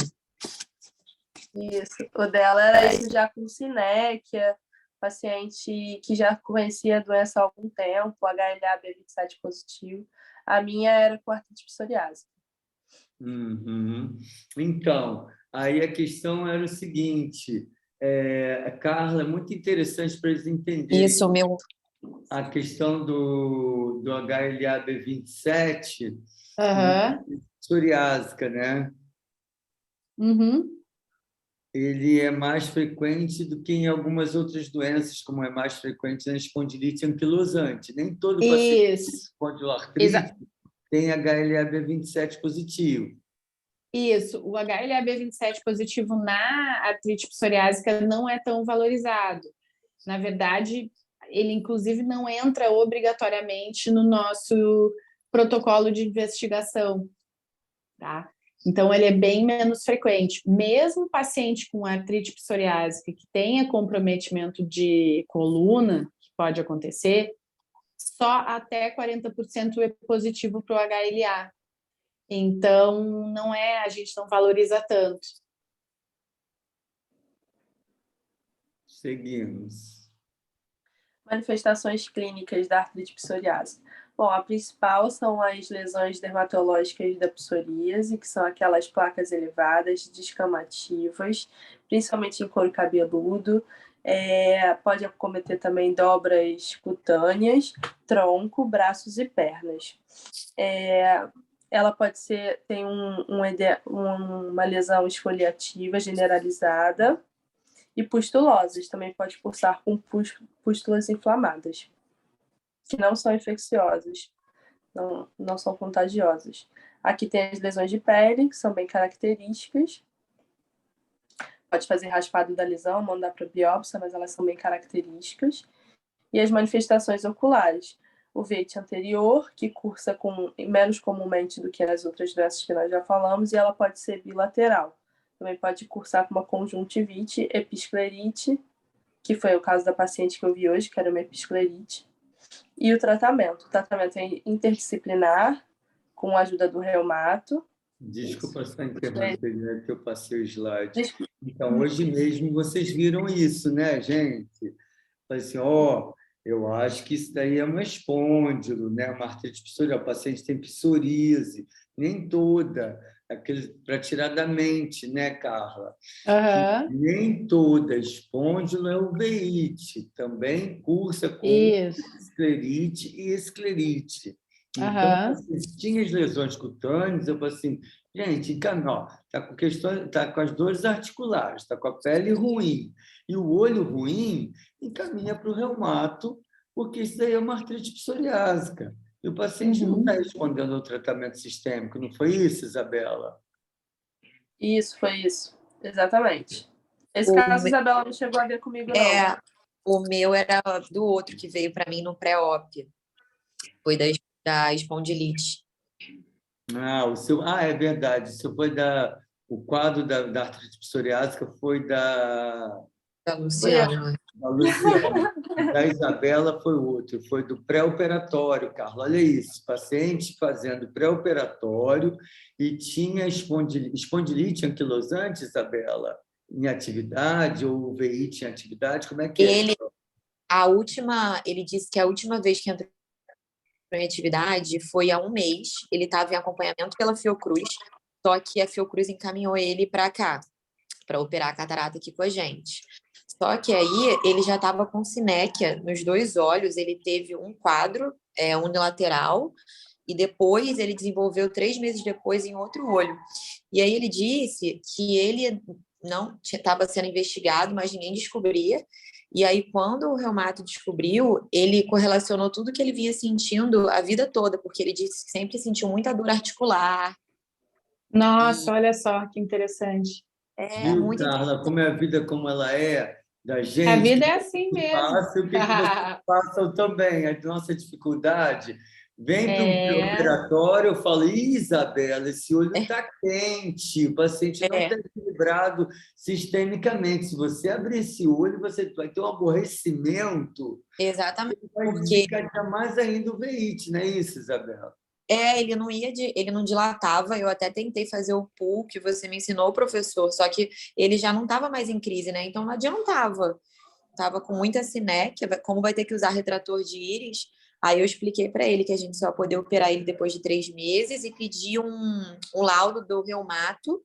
Isso. O dela era isso já com sinéquia, paciente que já conhecia a doença há algum tempo, HLA-B27 positivo. A minha era com artrite psoriásica. Uhum. Então, aí a questão era o seguinte, Carla, é muito interessante para eles entenderem Isso, meu. a questão do HLA-B27 psoriásica, né? Uhum. Ele é mais frequente do que em algumas outras doenças, como é mais frequente na espondilite anquilosante. Nem todo paciente com espondiloartrite tem HLA-B27 positivo. Isso, o HLA-B27 positivo na artrite psoriásica não é tão valorizado. Na verdade, ele inclusive não entra obrigatoriamente no nosso protocolo de investigação, tá? Então, ele é bem menos frequente. Mesmo paciente com artrite psoriásica que tenha comprometimento de coluna, que pode acontecer, só até 40% é positivo para o HLA. Então, a gente não valoriza tanto. Seguimos. Manifestações clínicas da artrite psoriásica. Bom, a principal são as lesões dermatológicas da psoríase, que são aquelas placas elevadas, descamativas, principalmente em couro cabeludo. Pode acometer também dobras cutâneas, tronco, braços e pernas. Ela pode tem uma lesão esfoliativa generalizada e pustulosas. Também pode cursar com pústulas inflamadas, que não são infecciosas, não são contagiosas. Aqui tem as lesões de pele, que são bem características. Pode fazer raspado da lesão, mandar para biópsia, mas elas são bem características. E as manifestações oculares. O veite anterior, que cursa menos comumente do que nas outras doenças que nós já falamos, e ela pode ser bilateral. Também pode cursar com uma conjuntivite, episclerite, que foi o caso da paciente que eu vi hoje, que era uma episclerite. E o tratamento. O tratamento é interdisciplinar, com a ajuda do reumato. Desculpa só interromper, que eu passei o slide. Então, hoje mesmo vocês viram isso, né, gente? Falei assim, eu acho que isso daí é uma espôndilo, né? Uma artrite psoriásica. O paciente tem psoríase, nem toda, para tirar da mente, né, Carla? Nem toda espôndilo é uveíte, também cursa com esclerite e esclerite. Então, se tinha as lesões cutâneas, eu falei assim, gente, está com as dores articulares, está com a pele ruim, e o olho ruim, encaminha para o reumato, porque isso daí é uma artrite psoriásica. E o paciente não está respondendo ao tratamento sistêmico, não foi isso, Isabela? Isso, foi isso. Exatamente. Esse caso, Isabela não chegou a ver comigo, não. O meu era do outro que veio para mim no pré-op. Foi da espondilite. O seu... é verdade. Isso foi o quadro da artrite psoriásica foi da Luciana. Da Luciana. Da Isabela foi outro, foi do pré-operatório, Carla. Olha isso, paciente fazendo pré-operatório e tinha espondilite anquilosante, Isabela. em atividade ou o veíte em atividade? Como é que é? Ele disse que a última vez que entrou em atividade foi há um mês. Ele estava em acompanhamento pela Fiocruz, só que a Fiocruz encaminhou ele para cá, para operar a catarata aqui com a gente. Só que aí ele já estava com sinéquia nos 2 olhos, ele teve um quadro unilateral e depois ele desenvolveu 3 meses depois em outro olho. E aí ele disse que ele não estava sendo investigado, mas ninguém descobria. E aí, quando o reumato descobriu, ele correlacionou tudo que ele vinha sentindo a vida toda, porque ele disse que sempre sentiu muita dor articular. Nossa, olha só que interessante. Viu, Muito Carla, como é a vida como ela é da gente? A vida é assim mesmo. Passa, o que vocês passam também, a nossa dificuldade. Vem para um pré-operatório, eu falo, Isabela, esse olho está quente, o paciente não está equilibrado sistemicamente. Se você abrir esse olho, você vai ter um aborrecimento. Exatamente. Vai desencadear mais ainda o veíte, não é isso, Isabela? Ele não dilatava. Eu até tentei fazer o pull que você me ensinou, professor, só que ele já não estava mais em crise, né? Então não adiantava. Estava com muita sinéquia, como vai ter que usar retrator de íris. Aí eu expliquei para ele que a gente só ia poder operar ele depois de 3 meses e pedi um laudo do reumato,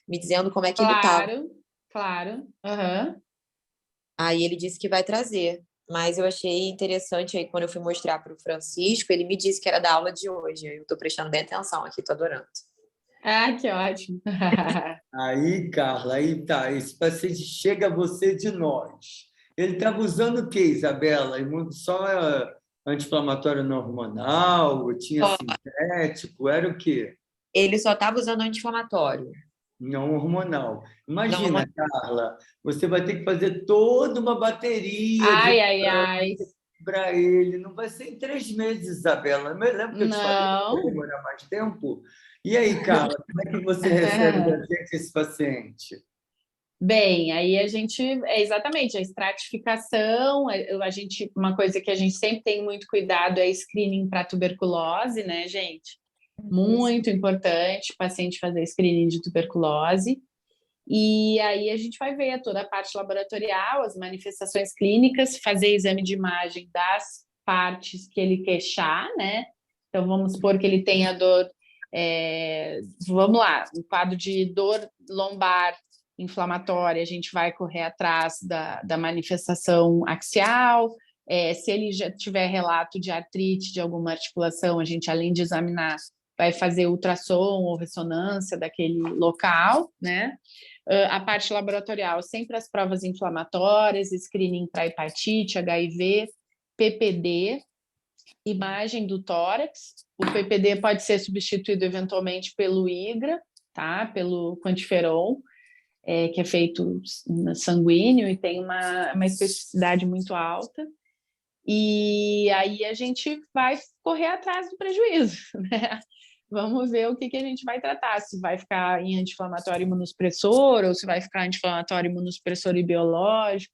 me dizendo como é que ele estava. Claro. Uhum. Aí ele disse que vai trazer. Mas eu achei interessante aí, quando eu fui mostrar para o Francisco, ele me disse que era da aula de hoje. Eu estou prestando bem atenção aqui, estou adorando. Ah, que ótimo. Aí, Carla, aí tá. Esse paciente chega a você de nós. Ele estava usando o que, Isabela? Só anti-inflamatório não hormonal? Tinha sintético? Era o quê? Ele só estava usando anti-inflamatório. Não hormonal. Imagina, Carla, você vai ter que fazer toda uma bateria para ele. Não vai ser em 3 meses, Isabela. Eu lembro que eu te falei que vai demorar mais tempo. E aí, Carla, como é que você recebe da gente esse paciente? Bem, aí a gente, exatamente, a estratificação, uma coisa que a gente sempre tem muito cuidado é screening para tuberculose, né, gente? Muito importante o paciente fazer screening de tuberculose. E aí a gente vai ver toda a parte laboratorial, as manifestações clínicas, fazer exame de imagem das partes que ele queixar, né? Então, vamos supor que ele tenha dor, vamos lá, um quadro de dor lombar inflamatória, a gente vai correr atrás da manifestação axial. Se ele já tiver relato de artrite de alguma articulação, a gente, além de examinar, vai fazer ultrassom ou ressonância daquele local, né? A parte laboratorial, sempre as provas inflamatórias, screening para hepatite, HIV, PPD, imagem do tórax. O PPD pode ser substituído eventualmente pelo IGRA, tá? Pelo quantiferol, que é feito sanguíneo e tem uma especificidade muito alta. E aí a gente vai correr atrás do prejuízo, né? Vamos ver o que a gente vai tratar, se vai ficar em anti-inflamatório imunossupressor ou se vai ficar anti-inflamatório imunossupressor e biológico,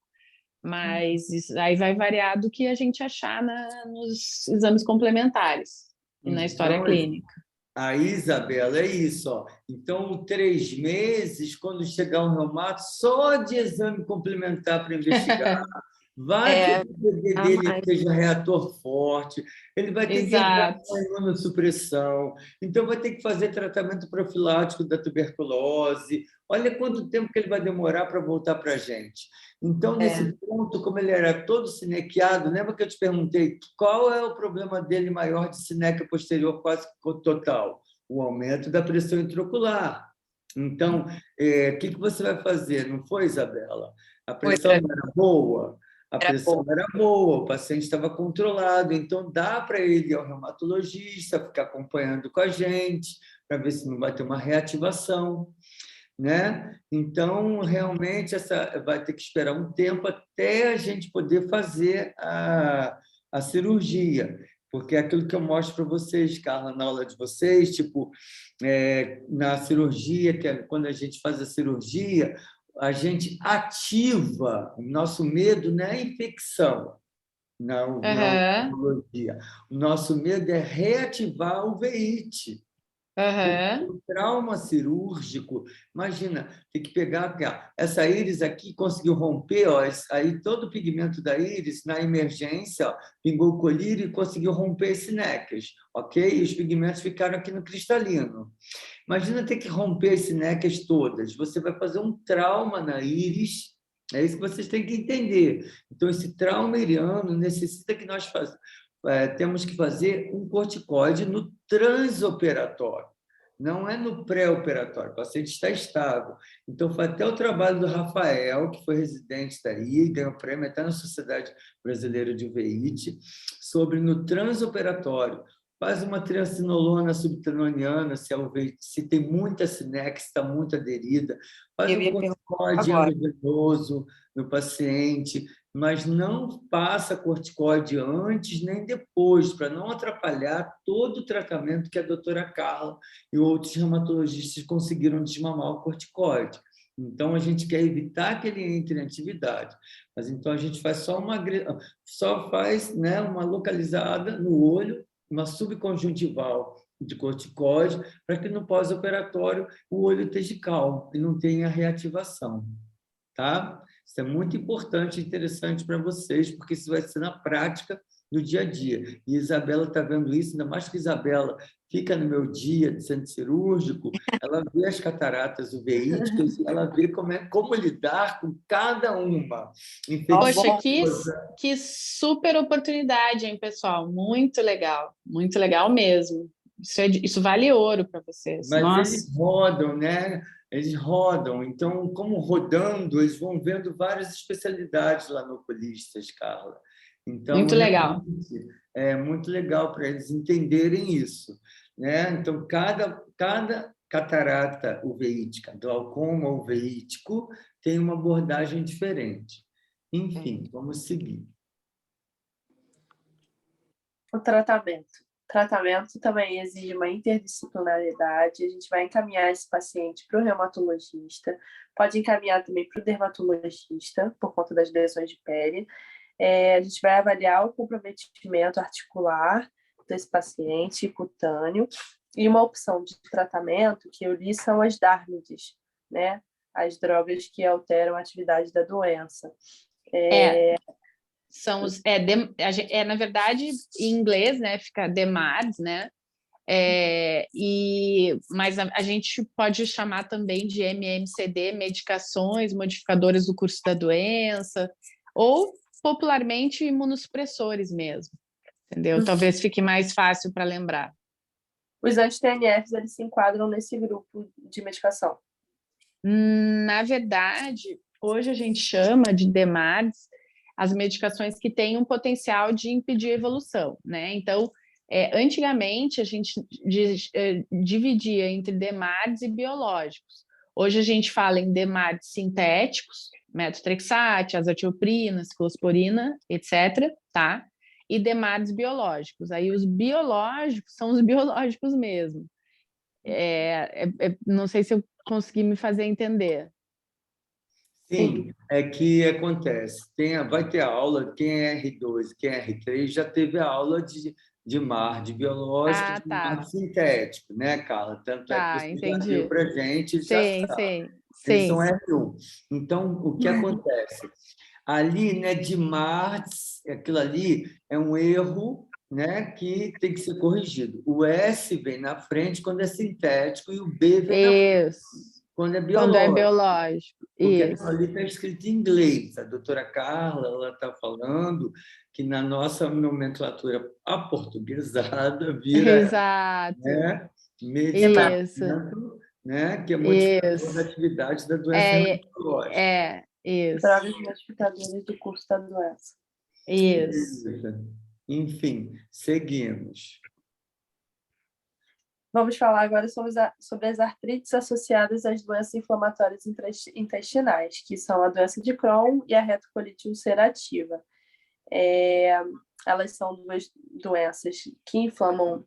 mas aí vai variar do que a gente achar nos exames complementares e na história clínica. Aí, Isabela, é isso. Ó. Então, 3 meses, quando chegar um reumato, só de exame complementar para investigar. Vai que o bebê dele seja reator forte, ele vai ter que entrar com imunossupressão, então vai ter que fazer tratamento profilático da tuberculose. Olha quanto tempo que ele vai demorar para voltar para a gente. Então, nesse ponto, como ele era todo sinequiado, lembra que eu te perguntei qual é o problema dele maior de sinéquia posterior quase total? O aumento da pressão intraocular. Então, o que você vai fazer? Não foi, Isabela? A pressão não era boa? A pressão era boa, o paciente estava controlado, então dá para ele ir ao reumatologista, ficar acompanhando com a gente, para ver se não vai ter uma reativação, né? Então, realmente, vai ter que esperar um tempo até a gente poder fazer a cirurgia, porque é aquilo que eu mostro para vocês, Carla, na aula de vocês, tipo, na cirurgia, que é quando a gente faz a cirurgia, a gente ativa o nosso medo, não é a infecção, não é a patologia. O nosso medo é reativar o veíte. Aham. O trauma cirúrgico, imagina, tem que pegar aqui, ó, essa íris aqui, conseguiu romper, ó, aí todo o pigmento da íris, na emergência, ó, pingou o colírio e conseguiu romper esse nécleos, ok? E os pigmentos ficaram aqui no cristalino. Imagina ter que romper as nécleos todas. Você vai fazer um trauma na íris, é isso que vocês têm que entender. Então, esse trauma iriano necessita que nós temos que fazer um corticoide no transoperatório, não é no pré-operatório. O paciente está estável. Então, foi até o trabalho do Rafael, que foi residente daí, ganhou prêmio até na Sociedade Brasileira de Uveíte, sobre no transoperatório. Faz uma triacinolona subcraniana, se tem muita sinex, está muito aderida. Faz Eu um ia perguntar corticoide agora. endovenoso no paciente, mas não passa corticoide antes nem depois, para não atrapalhar todo o tratamento que a doutora Carla e outros reumatologistas conseguiram desmamar o corticoide. Então, a gente quer evitar que ele entre em atividade. Mas, então, a gente faz só faz, né, uma localizada no olho, uma subconjuntival de corticoide, para que no pós-operatório o olho esteja calmo e não tenha reativação. Tá? Isso é muito importante e interessante para vocês, porque isso vai ser na prática, no dia a dia. E Isabela está vendo isso, ainda mais que Isabela fica no meu dia de centro cirúrgico, ela vê as cataratas uveíticas, ela vê como lidar com cada uma. Poxa, Infecção. que super oportunidade, hein, pessoal? Muito legal mesmo. Isso vale ouro para vocês. Mas Nossa, eles rodam, né? Eles rodam. Então, como rodando, eles vão vendo várias especialidades lá no Oculistas, Carla. Então, muito legal. realmente, é muito legal para eles entenderem isso, né? Então, cada catarata uveítica, glaucoma uveítico, tem uma abordagem diferente. Enfim, vamos seguir. O tratamento. O tratamento também exige uma interdisciplinaridade. A gente vai encaminhar esse paciente para o reumatologista, pode encaminhar também para o dermatologista, por conta das lesões de pele. A gente vai avaliar o comprometimento articular desse paciente, cutâneo, e uma opção de tratamento que eu li são as DARMIDs, né? As drogas que alteram a atividade da doença. São os, na verdade, em inglês, né, fica DMARDs, né? Mas a gente pode chamar também de MMCD, medicações modificadoras do curso da doença, ou popularmente imunossupressores mesmo, entendeu? Talvez fique mais fácil para lembrar. Os anti-TNFs, eles se enquadram nesse grupo de medicação? Na verdade, hoje a gente chama de DMARDs as medicações que têm um potencial de impedir a evolução, né? Então, antigamente a gente dividia entre DMARDs e biológicos. Hoje a gente fala em DMARDs sintéticos, metotrexate, azatioprina, ciclosporina, etc., tá? E DMARDs biológicos. Aí os biológicos são os biológicos mesmo. Não sei se eu consegui me fazer entender. Sim, é que acontece. Vai ter aula, quem é R2, quem é R3, já teve a aula de mar, de biológico, de mar Tá. sintético, né, Carla? Tanto é que Tá, você já deu entendi. para a gente, já Sim, sabe. sim, Eles são sim. R1. Então, o que acontece? Ali, né, de Marx, aquilo ali é um erro, né, que tem que ser corrigido. O S vem na frente quando é sintético e o B vem na frente Isso. quando é Quando é biológico. biológico. Porque aquilo Isso. ali está escrito em inglês. A doutora Carla ela está falando que na nossa nomenclatura aportuguesada vira, Exato. né, medicamento, Isso. né, que é modificador da Isso. atividade da doença É, reumatológica. isso. Drogas modificadoras do curso da doença. Isso. Enfim, seguimos. Vamos falar agora sobre as artrites associadas às doenças inflamatórias intestinais, que são a doença de Crohn e a retocolite ulcerativa. Elas são duas doenças que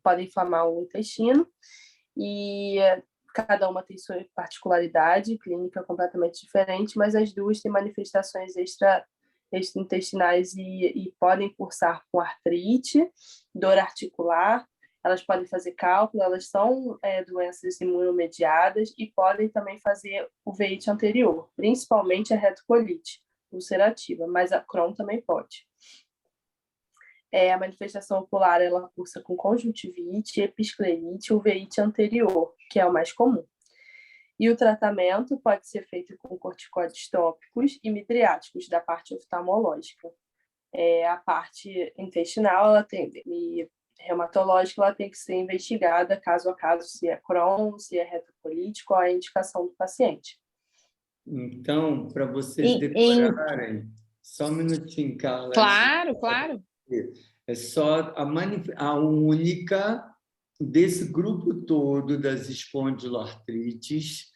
podem inflamar o intestino e cada uma tem sua particularidade clínica completamente diferente, mas as duas têm manifestações extraintestinais e podem cursar com artrite, dor articular elas podem fazer cálculo, elas são doenças imunomediadas e podem também fazer uveíte anterior, principalmente a retocolite ulcerativa, mas a Crohn também pode. A manifestação ocular, ela cursa com conjuntivite, episclerite, uveíte anterior, que é o mais comum. E o tratamento pode ser feito com corticoides tópicos e midriáticos da parte oftalmológica. A parte intestinal, e reumatológica, ela tem que ser investigada caso a caso, se é Crohn, se é retocolite, qual é a indicação do paciente. Então, para vocês decorarem, só um minutinho, Carla. Claro. É só a única desse grupo todo das espondiloartrites,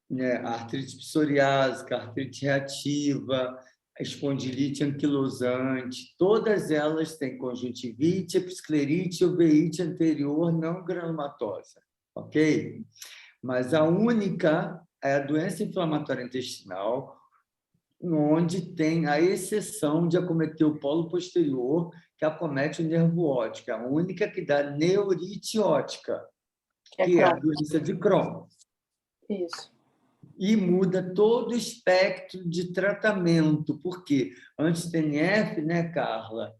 né? Artrite psoriásica, artrite reativa, espondilite anquilosante, todas elas têm conjuntivite, episclerite e uveíte anterior não granulomatosa, ok? Mas a única é a doença inflamatória intestinal, onde tem a exceção de acometer o polo posterior, que acomete o nervo óptico, a única que dá neurite óptica, que é a doença de Crohn. Isso. E muda todo o espectro de tratamento, porque anti-TNF, né, Carla,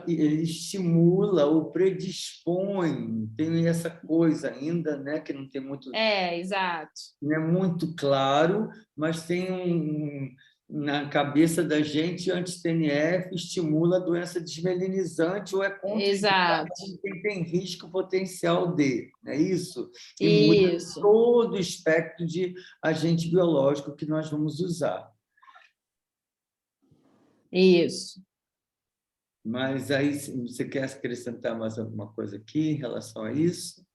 ele estimula ou predispõe, tem essa coisa ainda, né, que não tem muito... Exato. Não é muito claro, mas tem na cabeça da gente, anti-TNF estimula a doença desmelinizante ou é contraindicado em quem tem risco potencial de, não é isso? E muda todo o espectro de agente biológico que nós vamos usar. Isso. Mas aí, você quer acrescentar mais alguma coisa aqui em relação a isso?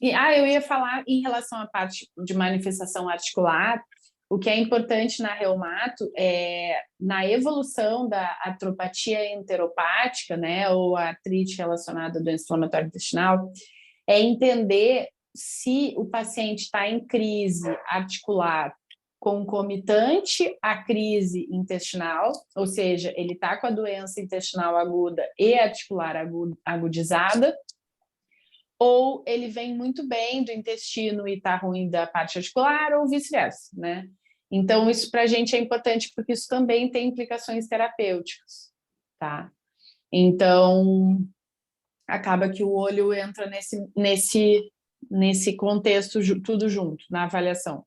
Eu ia falar em relação à parte de manifestação articular. O que é importante na reumato é, na evolução da artropatia enteropática, né, ou a artrite relacionada à doença inflamatória intestinal, é entender se o paciente está em crise articular concomitante à crise intestinal, ou seja, ele está com a doença intestinal aguda e articular agudizada, ou ele vem muito bem do intestino e está ruim da parte articular, ou vice-versa, né? Então, isso para a gente é importante, porque isso também tem implicações terapêuticas, tá? Então, acaba que o olho entra nesse contexto tudo junto, na avaliação.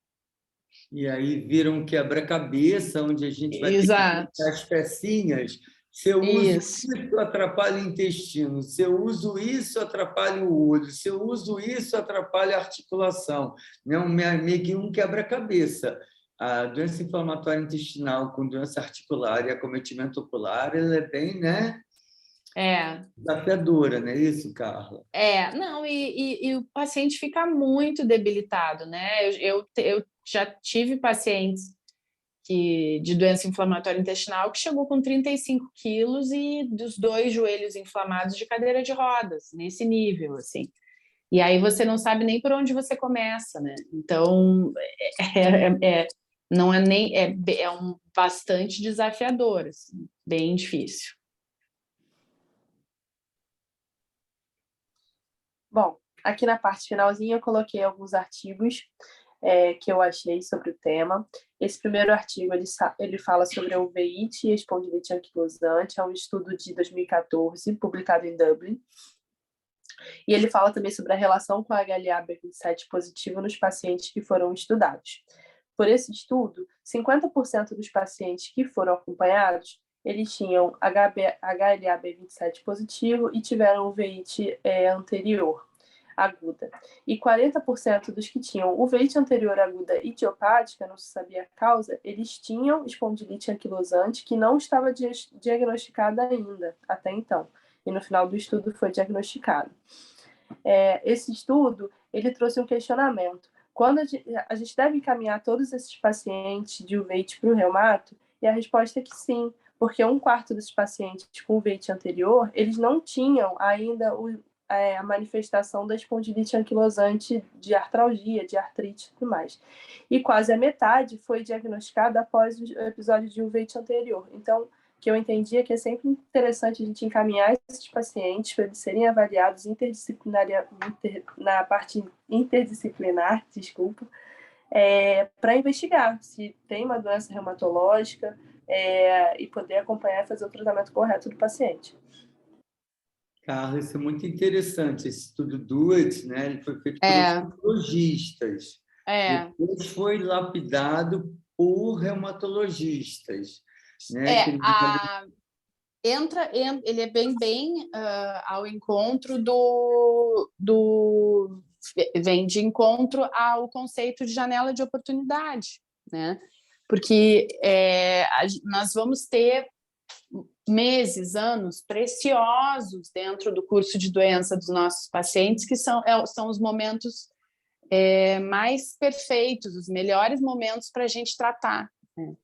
E aí vira um quebra-cabeça, onde a gente vai ter que colocar as pecinhas. Se eu uso isso, atrapalha o intestino. Se eu uso isso, atrapalha o olho. Se eu uso isso, atrapalha a articulação. Meio que um quebra-cabeça. A doença inflamatória intestinal com doença articular e acometimento ocular, ela é bem, né? Desafiadora, não é isso, Carla? Não, e o paciente fica muito debilitado, né? Eu já tive pacientes de doença inflamatória intestinal que chegou com 35 quilos e dos 2 joelhos inflamados de cadeira de rodas, nesse nível, assim. E aí você não sabe nem por onde você começa, né? Então, não é nem... É bastante desafiador, assim, bem difícil. Bom, aqui na parte finalzinha eu coloquei alguns artigos que eu achei sobre o tema. Esse primeiro artigo, ele fala sobre a uveíte e a espondilite anquilosante, é um estudo de 2014, publicado em Dublin. E ele fala também sobre a relação com a HLA-B27 positivo nos pacientes que foram estudados. Por esse estudo, 50% dos pacientes que foram acompanhados, eles tinham HLA-B27 positivo e tiveram uveíte anterior aguda. E 40% dos que tinham uveíte anterior aguda idiopática, não se sabia a causa, eles tinham espondilite anquilosante que não estava diagnosticada ainda, até então. E no final do estudo foi diagnosticado. Esse estudo, ele trouxe um questionamento. Quando a gente deve encaminhar todos esses pacientes de uveíte para o reumato? E a resposta é que sim, porque 1/4 dos pacientes com uveíte anterior, eles não tinham ainda a manifestação da espondilite anquilosante de artralgia, de artrite e tudo mais. E quase a metade foi diagnosticada após o episódio de uveíte anterior. Então, que eu entendi é que é sempre interessante a gente encaminhar esses pacientes para eles serem avaliados na parte interdisciplinar, desculpa, para investigar se tem uma doença reumatológica e poder acompanhar e fazer o tratamento correto do paciente. Carla, isso é muito interessante. Esse estudo DUET, né? Ele foi feito por oftalmologistas. Depois foi lapidado por reumatologistas. Né? Ele é bem ao encontro vem de encontro ao conceito de janela de oportunidade, né? Porque nós vamos ter meses, anos preciosos dentro do curso de doença dos nossos pacientes, que são os momentos mais perfeitos, os melhores momentos para a gente tratar, né?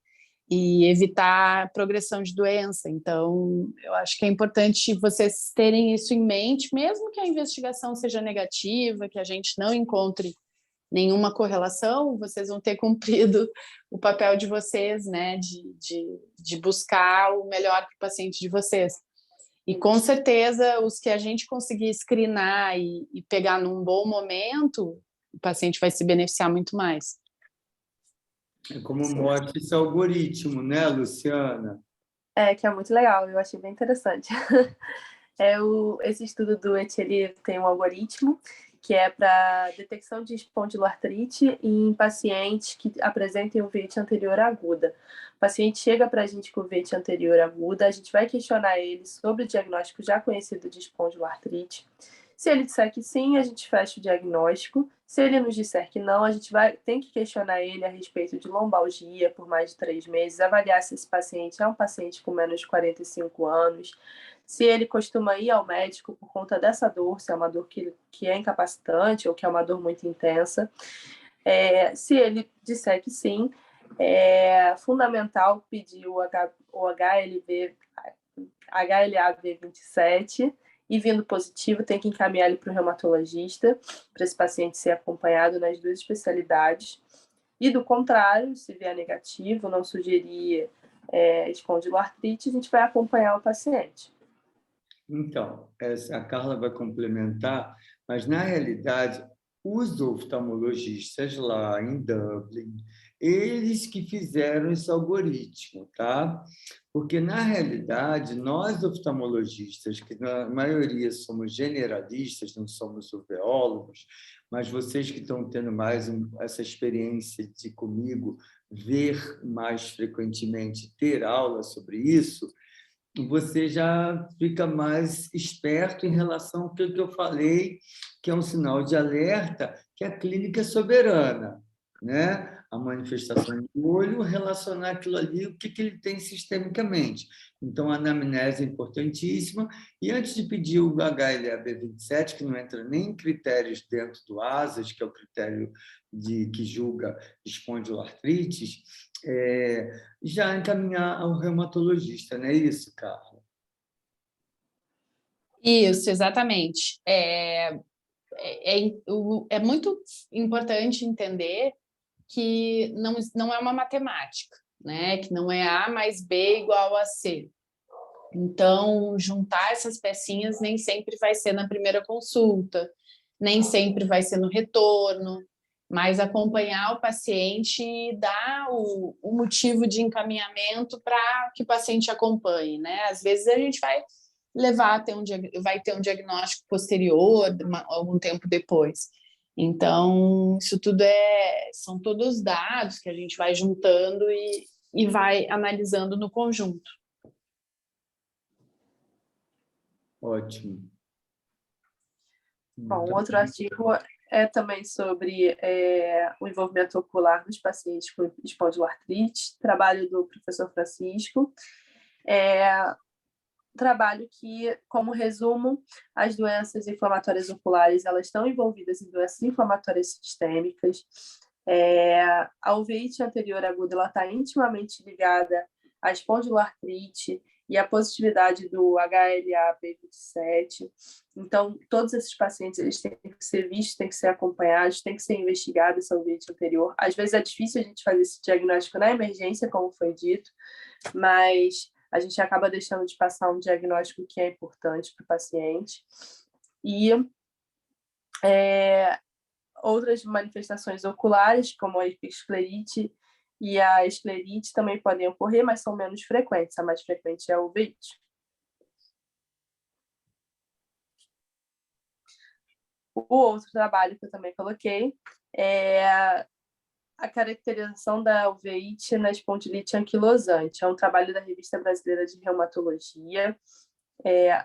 E evitar progressão de doença. Então, eu acho que é importante vocês terem isso em mente, mesmo que a investigação seja negativa, que a gente não encontre nenhuma correlação, vocês vão ter cumprido o papel de vocês, né, de buscar o melhor para o paciente de vocês. E, com certeza, os que a gente conseguir screenar e pegar num bom momento, o paciente vai se beneficiar muito mais. É como mostra esse algoritmo, né, Luciana? Que é muito legal, eu achei bem interessante. Esse estudo do ele tem um algoritmo que é para detecção de espondiloartrite em pacientes que apresentem uveiite anterior aguda. O paciente chega para a gente com uveiite anterior aguda, a gente vai questionar ele sobre o diagnóstico já conhecido de espondiloartrite. Se ele disser que sim, a gente fecha o diagnóstico. Se ele nos disser que não, a gente tem que questionar ele a respeito de lombalgia por mais de 3 meses, avaliar se esse paciente é um paciente com menos de 45 anos, se ele costuma ir ao médico por conta dessa dor, se é uma dor que é incapacitante ou que é uma dor muito intensa. Se ele disser que sim, é fundamental pedir o HLA-B27, e vindo positivo, tem que encaminhar ele para o reumatologista, para esse paciente ser acompanhado nas 2 especialidades. E, do contrário, se vier negativo, não sugerir espondiloartrite, a gente vai acompanhar o paciente. Então, a Carla vai complementar, mas, na realidade, os oftalmologistas lá em Dublin, eles que fizeram esse algoritmo, tá? Porque, na realidade, nós oftalmologistas, que na maioria somos generalistas, não somos uveólogos, mas vocês que estão tendo mais essa experiência de, comigo, ver mais frequentemente, ter aula sobre isso, você já fica mais esperto em relação ao que eu falei, que é um sinal de alerta, que a clínica é soberana, né? A manifestação do olho, relacionar aquilo ali, o que ele tem sistemicamente. Então, a anamnese é importantíssima. E antes de pedir o HLA-B27, que não entra nem em critérios dentro do ASAS, que é o critério que julga espondiloartrites, já encaminhar ao reumatologista, não é isso, Carla? Isso, exatamente. É muito importante entender que não é uma matemática, né? Que não é A mais B igual a C. Então, juntar essas pecinhas nem sempre vai ser na primeira consulta, nem sempre vai ser no retorno, mas acompanhar o paciente e dar o motivo de encaminhamento para que o paciente acompanhe, né? Às vezes a gente vai levar até vai ter um diagnóstico posterior, algum tempo depois. Então, isso tudo são todos dados que a gente vai juntando e vai analisando no conjunto. Ótimo. Bom, outro artigo é também sobre o envolvimento ocular dos pacientes com espondiloartrite, trabalho do professor Francisco. Trabalho que, como resumo, as doenças inflamatórias oculares elas estão envolvidas em doenças inflamatórias sistêmicas. A uveíte anterior aguda está intimamente ligada à espondiloartrite e à positividade do HLA-B27. Então, todos esses pacientes eles têm que ser vistos, têm que ser acompanhados, têm que ser investigada essa uveíte anterior. Às vezes é difícil a gente fazer esse diagnóstico na emergência, como foi dito, mas a gente acaba deixando de passar um diagnóstico que é importante para o paciente. E outras manifestações oculares, como a episclerite e a esclerite, também podem ocorrer, mas são menos frequentes. A mais frequente é a uveíte. O outro trabalho que eu também coloquei é a caracterização da uveíte na espondilite anquilosante. É um trabalho da Revista Brasileira de Reumatologia.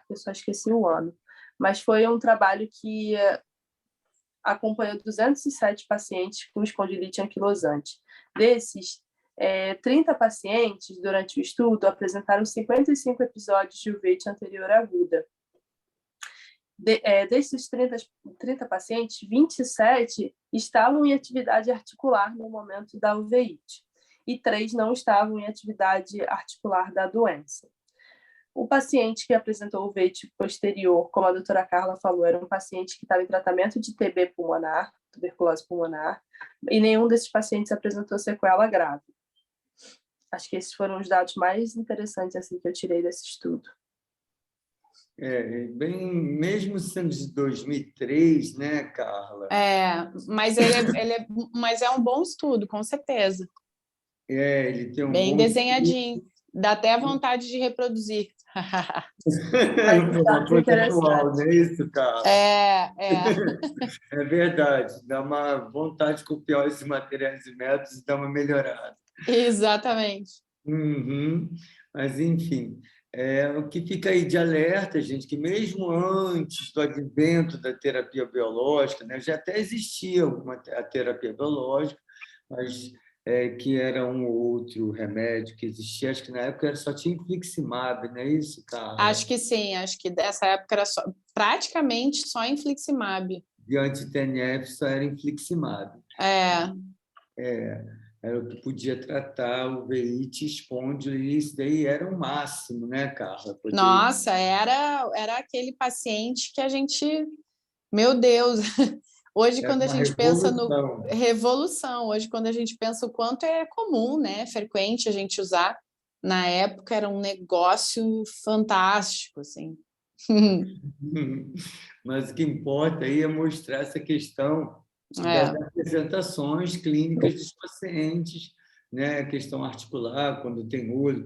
Eu só esqueci o ano. Mas foi um trabalho que acompanhou 207 pacientes com espondilite anquilosante. Desses, 30 pacientes, durante o estudo, apresentaram 55 episódios de uveíte anterior aguda. Desses 30 pacientes, 27 estavam em atividade articular no momento da uveíte e 3 não estavam em atividade articular da doença. O paciente que apresentou uveíte posterior, como a doutora Carla falou, era um paciente que estava em tratamento de TB pulmonar, tuberculose pulmonar, e nenhum desses pacientes apresentou sequela grave. Acho que esses foram os dados mais interessantes assim, que eu tirei desse estudo. Mesmo sendo de 2003, né, Carla? Mas é um bom estudo, com certeza. Ele tem um bem bom desenhadinho. Dá até vontade de reproduzir. Uma coisa atual, não é isso, Carla? É verdade. Dá uma vontade de copiar esses materiais e métodos e dar uma melhorada. Exatamente. Uhum. Mas, enfim, o que fica aí de alerta, gente, que mesmo antes do advento da terapia biológica, né, já até existia a terapia biológica, mas que era um ou outro remédio que existia. Acho que na época só tinha infliximab, não é isso, Carla? Acho que sim, acho que dessa época era praticamente só infliximab. De anti-TNF só era infliximab. Era o que podia tratar o uveíte espôndilo, e isso daí era o máximo, né, Carla? Nossa, era aquele paciente que a gente... Meu Deus! Hoje, quando a gente pensa no... Revolução. Hoje, quando a gente pensa o quanto é comum, né, frequente a gente usar, na época era um negócio fantástico, assim. Mas o que importa aí é mostrar essa questão das apresentações clínicas dos pacientes, né? A questão articular, quando tem olho,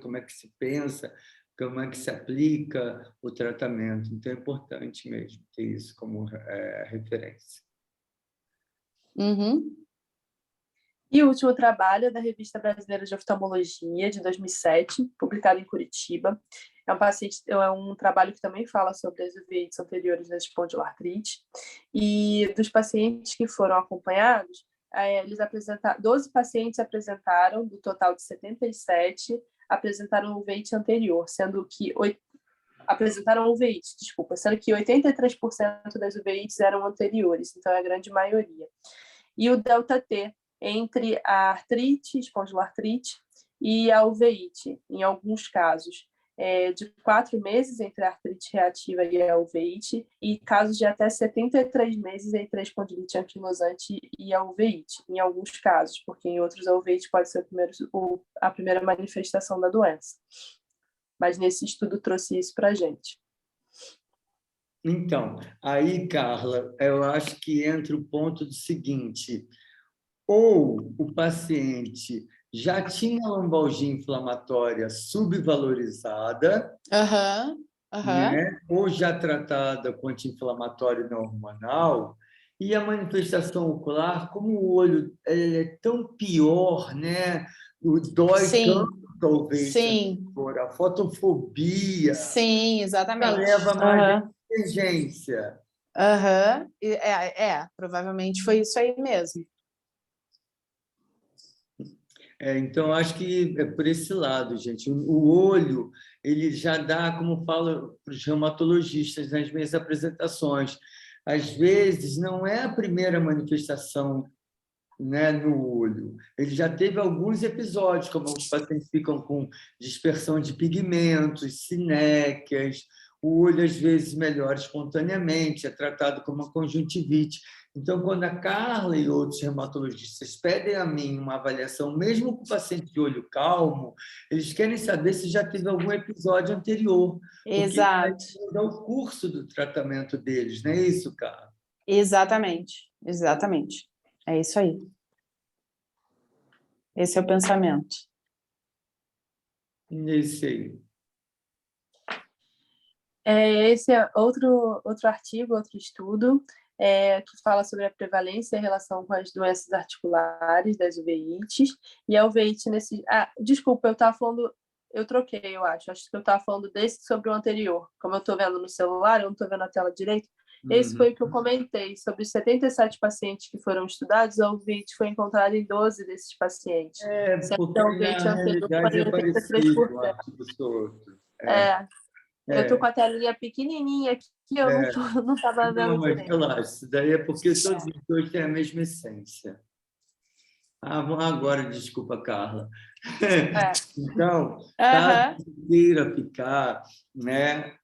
como é que se pensa, como é que se aplica o tratamento. Então, é importante mesmo ter isso como referência. Uhum. E o último trabalho é da Revista Brasileira de Oftalmologia, de 2007, publicado em Curitiba. É um trabalho que também fala sobre as uveites anteriores da espondiloartrite. E dos pacientes que foram acompanhados, 12 pacientes apresentaram, do total de 77, apresentaram uveite anterior, sendo que apresentaram uveite, sendo que 83% das uveites eram anteriores, então é a grande maioria. E o delta T entre a artrite, espondiloartrite, e a uveíte, em alguns casos, de 4 meses entre a artrite reativa e a uveíte, e casos de até 73 meses entre a espondilite anquilosante e a uveíte, em alguns casos, porque em outros a uveíte pode ser a primeira manifestação da doença. Mas nesse estudo trouxe isso para a gente. Então, aí, Carla, eu acho que entra o ponto do seguinte: ou o paciente já tinha lombalgia inflamatória subvalorizada, né? Ou já tratada com anti-inflamatório não hormonal, e a manifestação ocular, como o olho é tão pior, né? Dói tanto, talvez, a fotofobia. Sim, exatamente. Leva mais emergência. Provavelmente foi isso aí mesmo. Então, acho que é por esse lado, gente. O olho, ele já dá, como falo para os reumatologistas nas minhas apresentações, às vezes não é a primeira manifestação, né, no olho. Ele já teve alguns episódios, como os pacientes ficam com dispersão de pigmentos, sinéquias, o olho às vezes melhora espontaneamente, é tratado como uma conjuntivite. Então, quando a Carla e outros reumatologistas pedem a mim uma avaliação, mesmo com o paciente de olho calmo, eles querem saber se já teve algum episódio anterior, porque Exato. é o curso do tratamento deles, não é isso, Carla? Exatamente. Exatamente. É isso aí. Esse é o pensamento. Isso aí. Esse é outro artigo, outro estudo, que fala sobre a prevalência em relação com as doenças articulares das uveites, e a uveite nesse... desculpa, eu estava falando... Eu troquei, eu acho. Acho que eu estava falando desse sobre o anterior. Como eu estou vendo no celular, eu não estou vendo a tela direito. Esse foi o que eu comentei. Sobre os 77 pacientes que foram estudados, a uveite foi encontrada em 12 desses pacientes. Porque a uveite na anterior realidade foi é parecido 83%. um artigo do outro. Eu estou com a telinha pequenininha aqui, eu não estava vendo Não, mas direito. relaxa, isso daí é porque todos os dois têm a mesma essência. Vamos agora, desculpa, Carla. Então, caso queira ficar, né,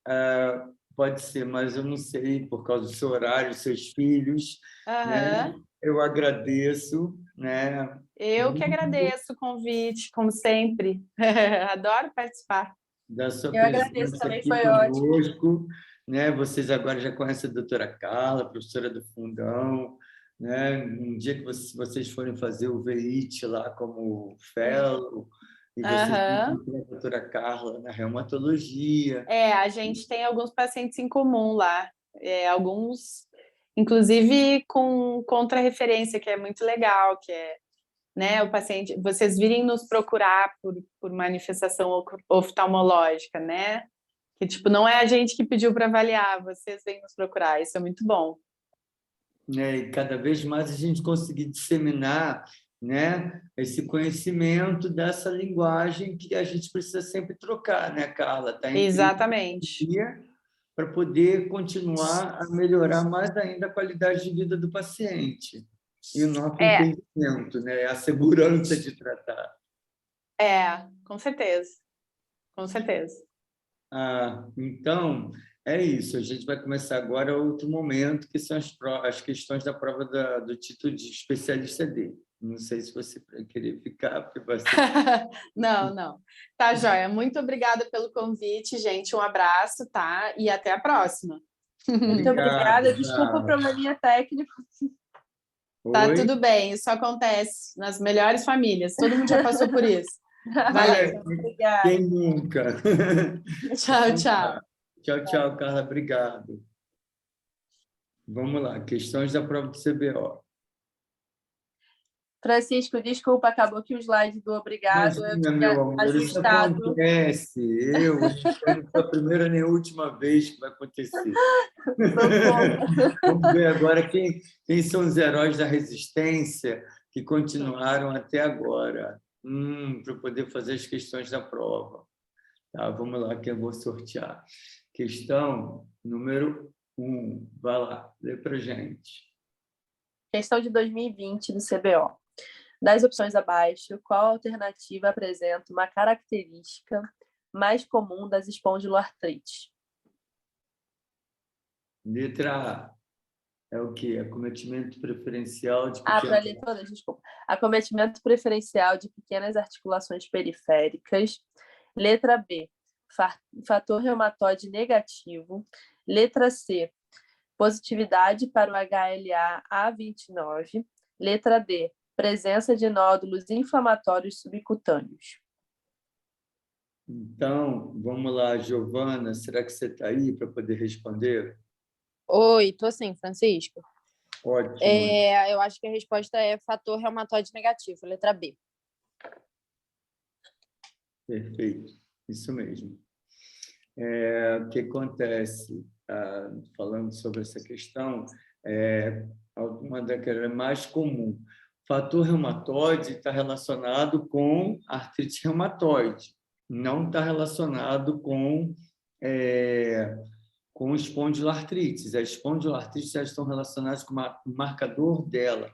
pode ser, mas eu não sei, por causa do seu horário, seus filhos, né, eu agradeço. Né, eu que agradeço o convite, como sempre. Adoro participar. Da sua Eu agradeço presença também, aqui foi conosco. ótimo. Né? Vocês agora já conhecem a doutora Carla, professora do Fundão. Né? Um dia que vocês forem fazer o VIT lá como fellow, e vocês encontram a doutora Carla na reumatologia. A gente tem alguns pacientes em comum lá, alguns, inclusive com contra-referência, que é muito legal, que é, né, o paciente, vocês virem nos procurar por manifestação oftalmológica, né? Que, tipo, não é a gente que pediu para avaliar, vocês vêm nos procurar, isso é muito bom. E cada vez mais a gente conseguir disseminar, né, esse conhecimento dessa linguagem que a gente precisa sempre trocar, né, Carla? Tá em Exatamente. Para poder continuar a melhorar mais ainda a qualidade de vida do paciente e o nosso entendimento, né, a segurança de tratar. Com certeza. Com certeza. Então, é isso. A gente vai começar agora outro momento, que são as questões da prova do título de especialista D. Não sei se você vai querer ficar, porque vai ser... Não. Tá, joia. Muito obrigada pelo convite, gente. Um abraço, tá? E até a próxima. Muito obrigada. Desculpa o probleminha técnico. Tá tudo bem, isso acontece nas melhores famílias. Todo mundo já passou por isso. Valeu. Obrigada. Quem nunca? Tchau. Tchau, Carla. Obrigado. Vamos lá. Questões da prova do CBO. Francisco, desculpa, acabou que o slide do obrigado. Imagina, meu amor, isso acontece. Eu não foi a primeira nem a última vez que vai acontecer. Vamos ver agora quem são os heróis da resistência que continuaram até agora, para poder fazer as questões da prova. Tá, vamos lá, que eu vou sortear. Questão número 1. Vai lá, lê para a gente. Questão de 2020 do CBO. Das opções abaixo, qual alternativa apresenta uma característica mais comum das espondiloartrites? Letra A. É o quê? Acometimento preferencial de para ler todas, desculpa. Acometimento preferencial de pequenas articulações periféricas. Letra B. Fator reumatoide negativo. Letra C. Positividade para o HLA-A29. Letra D. Presença de nódulos inflamatórios subcutâneos. Então, vamos lá, Giovana, será que você está aí para poder responder? Oi, tô sim, Francisco. Ótimo. Eu acho que a resposta é fator reumatoide negativo, letra B. Perfeito, isso mesmo. O que acontece, falando sobre essa questão, uma daquelas mais comum. Fator reumatoide está relacionado com artrite reumatoide, não está relacionado com espondiloartrites. As espondiloartrites estão relacionadas com o marcador dela.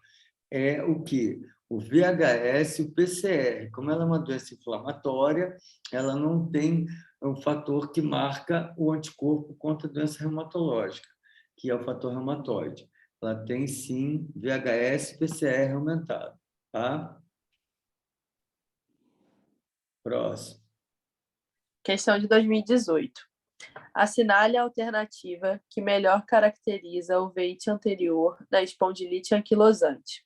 É o quê? O VHS e o PCR. Como ela é uma doença inflamatória, ela não tem um fator que marca o anticorpo contra a doença reumatológica, que é o fator reumatoide. Ela tem, sim, VHS e PCR aumentado, tá? Próximo. Questão de 2018. Assinale a alternativa que melhor caracteriza o veite anterior da espondilite anquilosante.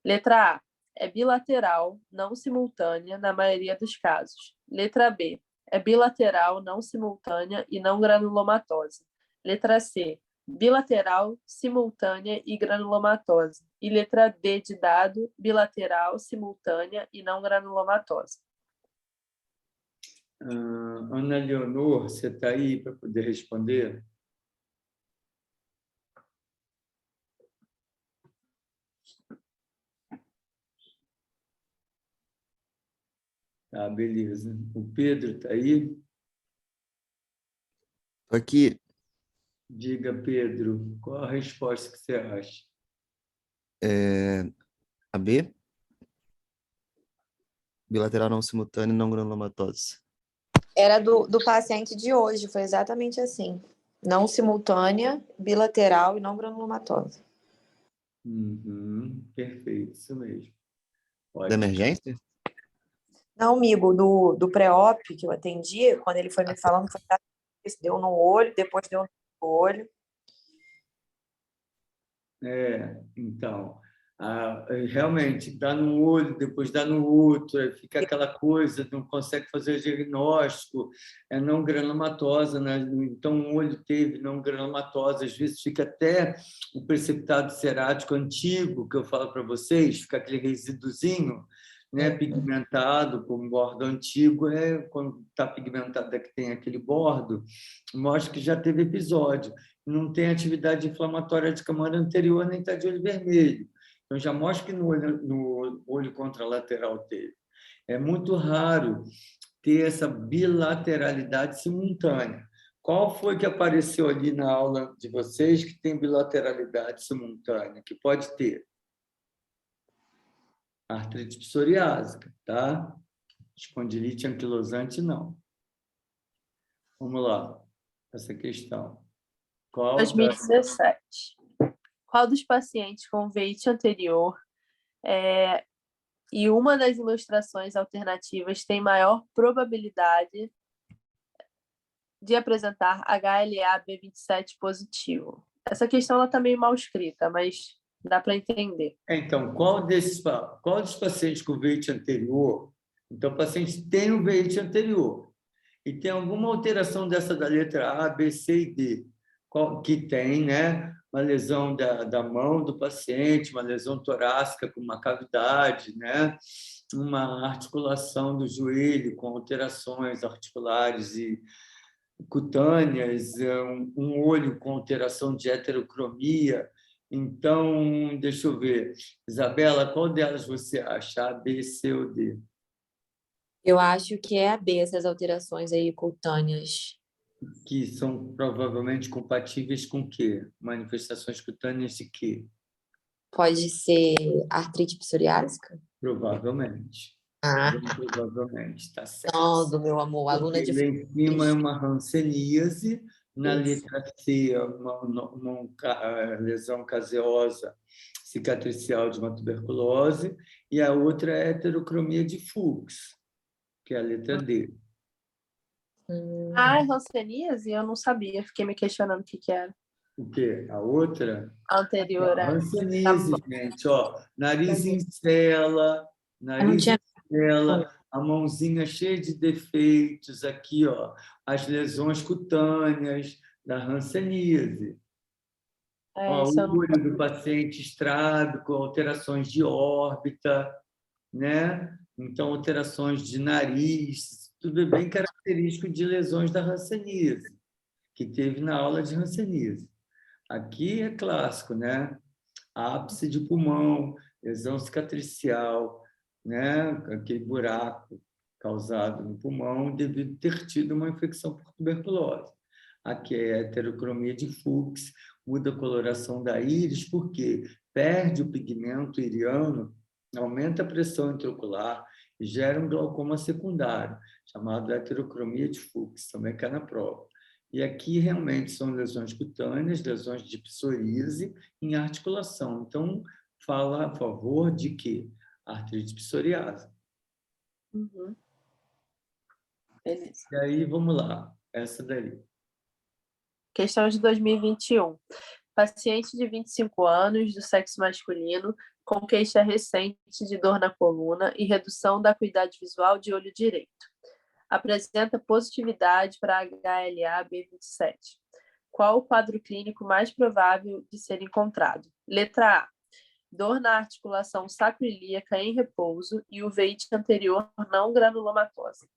Letra A. É bilateral, não simultânea, na maioria dos casos. Letra B. É bilateral, não simultânea e não granulomatosa. Letra C. Bilateral, simultânea e granulomatosa. E letra D de dado, bilateral, simultânea e não granulomatosa. Ana Leonor, você está aí para poder responder? Tá, beleza. O Pedro está aí? Tô aqui. Diga, Pedro, qual a resposta que você acha? A B? Bilateral não simultâneo, não granulomatose. Era do paciente de hoje, foi exatamente assim. Não simultânea, bilateral e não granulomatose. Perfeito, isso mesmo. Da Pode. emergência? Não, amigo, do pré-op que eu atendi, quando ele foi me falando, foi deu no olho, depois deu no olho. Então, realmente, dá no olho, depois dá no outro, aí fica aquela coisa, não consegue fazer o diagnóstico, é não granulomatosa, né? Então, um olho teve não granulomatosa, às vezes fica até o preceptado cerático antigo, que eu falo para vocês, fica aquele residuzinho, né, pigmentado, com bordo antigo, quando está pigmentado é que tem aquele bordo, mostra que já teve episódio. Não tem atividade inflamatória de camada anterior, nem está de olho vermelho. Então, já mostra que no olho contralateral teve. É muito raro ter essa bilateralidade simultânea. Qual foi que apareceu ali na aula de vocês que tem bilateralidade simultânea? Que pode ter? Artrite psoriásica, tá? Espondilite anquilosante, não. Vamos lá, essa questão. Qual 2017. Qual dos pacientes com veite anterior e uma das ilustrações alternativas tem maior probabilidade de apresentar HLA-B27 positivo? Essa questão está meio mal escrita, mas dá para entender. Então, qual dos pacientes com veite anterior? Então, o paciente tem o veite anterior e tem alguma alteração dessa da letra A, B, C e D, que tem, né? Uma lesão da mão do paciente, uma lesão torácica com uma cavidade, né? Uma articulação do joelho com alterações articulares e cutâneas, um olho com alteração de heterocromia. Então, deixa eu ver. Isabela, qual delas você acha? A, B, C ou D? Eu acho que é a B, essas alterações aí cutâneas. Que são provavelmente compatíveis com o quê? Manifestações cutâneas de quê? Pode ser artrite psoriásica? Provavelmente. Ah, Provavelmente, está certo. não, do meu amor, aluna de... Lá em cima é uma hanseníase, na Isso. letra C, uma lesão caseosa cicatricial de uma tuberculose, e a outra é heterocromia de Fuchs, que é a letra D. Ah, é hanseníase? Eu não sabia, fiquei me questionando o que era. O quê? A outra? A anterior A a... hanseníase, gente, ó, nariz em cela, Eu não tinha... a mãozinha cheia de defeitos aqui, ó, as lesões cutâneas da hanseníase. Ó, isso eu o não... olho do paciente estrábico, alterações de órbita, né? Então, alterações de nariz, tudo bem característico de lesões da hanseníase, que teve na aula de hanseníase. Aqui é clássico, né? Ápice de pulmão, lesão cicatricial, né? Aquele buraco causado no pulmão devido a ter tido uma infecção por tuberculose. Aqui é a heterocromia de Fuchs, muda a coloração da íris, porque perde o pigmento iriano, aumenta a pressão intraocular e gera um glaucoma secundário, chamado heterocromia de Fuchs, também cai na prova. E aqui realmente são lesões cutâneas, lesões de psoríase em articulação. Então, fala a favor de quê? Artrite psoriásica. Uhum. Beleza. E aí, vamos lá, essa daí. Questão de 2021. Paciente de 25 anos, do sexo masculino, com queixa recente de dor na coluna e redução da acuidade visual de olho direito. Apresenta positividade para HLA-B27. Qual o quadro clínico mais provável de ser encontrado? Letra A. Dor na articulação sacroiliaca em repouso e uveíte anterior não granulomatosa.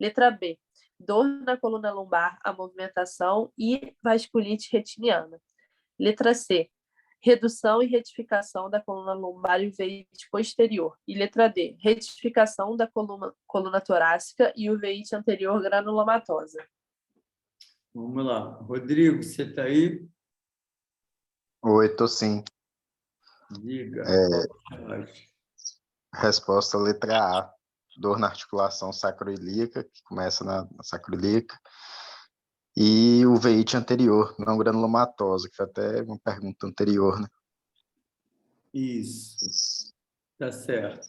Letra B. Dor na coluna lombar, a movimentação e vasculite retiniana. Letra C. Redução e retificação da coluna lombar e uveíte posterior. E letra D. Retificação da coluna torácica e uveíte anterior granulomatosa. Vamos lá. Rodrigo, você está aí? Oi, tô sim. Diga. Resposta letra A. Dor na articulação sacroiliaca, que começa na sacroiliaca, e uveíte anterior, não granulomatosa, que foi até uma pergunta anterior, né? Isso. Tá certo.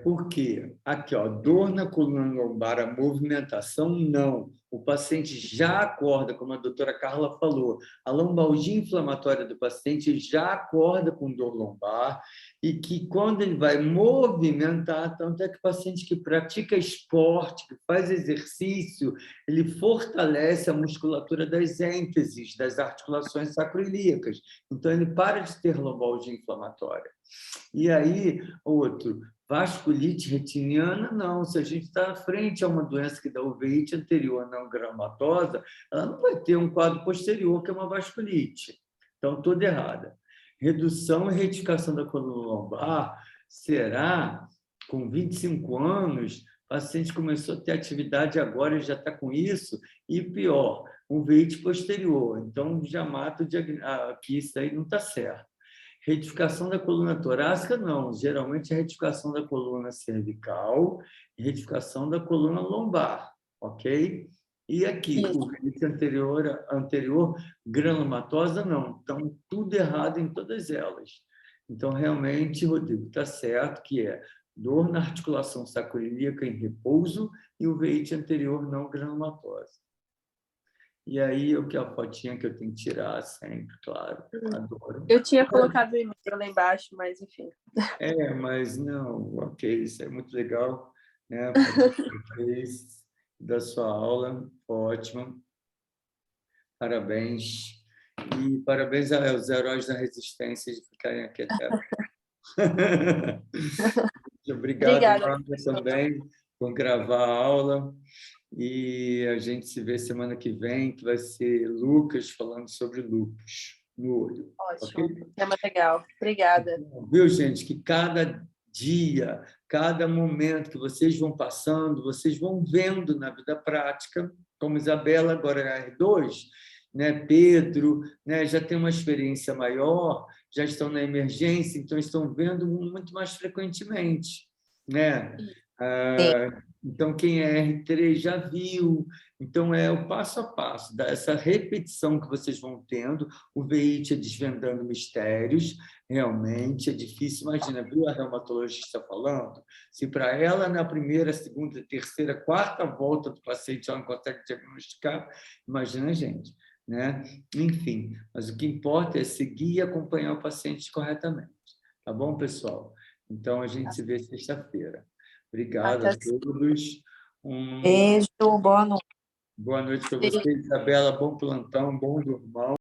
Por quê? Aqui, ó, dor na coluna lombar, a movimentação, não. O paciente já acorda, como a doutora Carla falou, a lombalgia inflamatória do paciente já acorda com dor lombar e que quando ele vai movimentar, tanto é que o paciente que pratica esporte, que faz exercício, ele fortalece a musculatura das ênteses, das articulações sacroiliacas. Então, ele para de ter lombalgia inflamatória. E aí, outro, vasculite retiniana, não. Se a gente está frente a uma doença que dá uveíte anterior não granulomatosa, ela não vai ter um quadro posterior, que é uma vasculite. Então, toda errada. Redução e retificação da coluna lombar será, com 25 anos, o paciente começou a ter atividade agora e já está com isso, e pior, uveíte posterior. Então, já mata o diagnóstico, que isso aí não está certo. Retificação da coluna torácica, não. Geralmente, é retificação da coluna cervical e retificação da coluna lombar, ok? E aqui, o uveíte anterior, granulomatosa, não. Então, tudo errado em todas elas. Então, realmente, Rodrigo, está certo que é dor na articulação sacroiliaca em repouso e uveíte anterior não granulomatosa. E aí, o que a fotinha que eu tenho que tirar sempre, claro. Adoro. Eu tinha colocado o e-mail lá embaixo, mas enfim. Mas não, ok, isso é muito legal, né? Fez da sua aula, ótimo. Parabéns. E parabéns aos heróis da resistência de ficarem aqui até. Obrigado, Obrigada, Marta, também, por gravar a aula. E a gente se vê semana que vem, que vai ser Lucas falando sobre lúpus no olho. Ótimo, Okay? tema legal. Obrigada. Viu, gente, que cada dia, cada momento que vocês vão passando, vocês vão vendo na vida prática, como Isabela agora é R2, né? Pedro, né? Já tem uma experiência maior, já estão na emergência, então estão vendo muito mais frequentemente, né? Então, quem é R3 já viu. Então, é o passo a passo, essa repetição que vocês vão tendo. O veíte é desvendando mistérios, realmente é difícil. Imagina, viu a reumatologista falando? Se para ela, na primeira, segunda, terceira, quarta volta do paciente, ela não consegue diagnosticar, imagina a gente, né? Enfim, mas o que importa é seguir e acompanhar o paciente corretamente. Tá bom, pessoal? Então, a gente se vê sexta-feira. Obrigado a todos. Beijo, boa noite. Boa noite para vocês, Isabela. Bom plantão, bom dormão.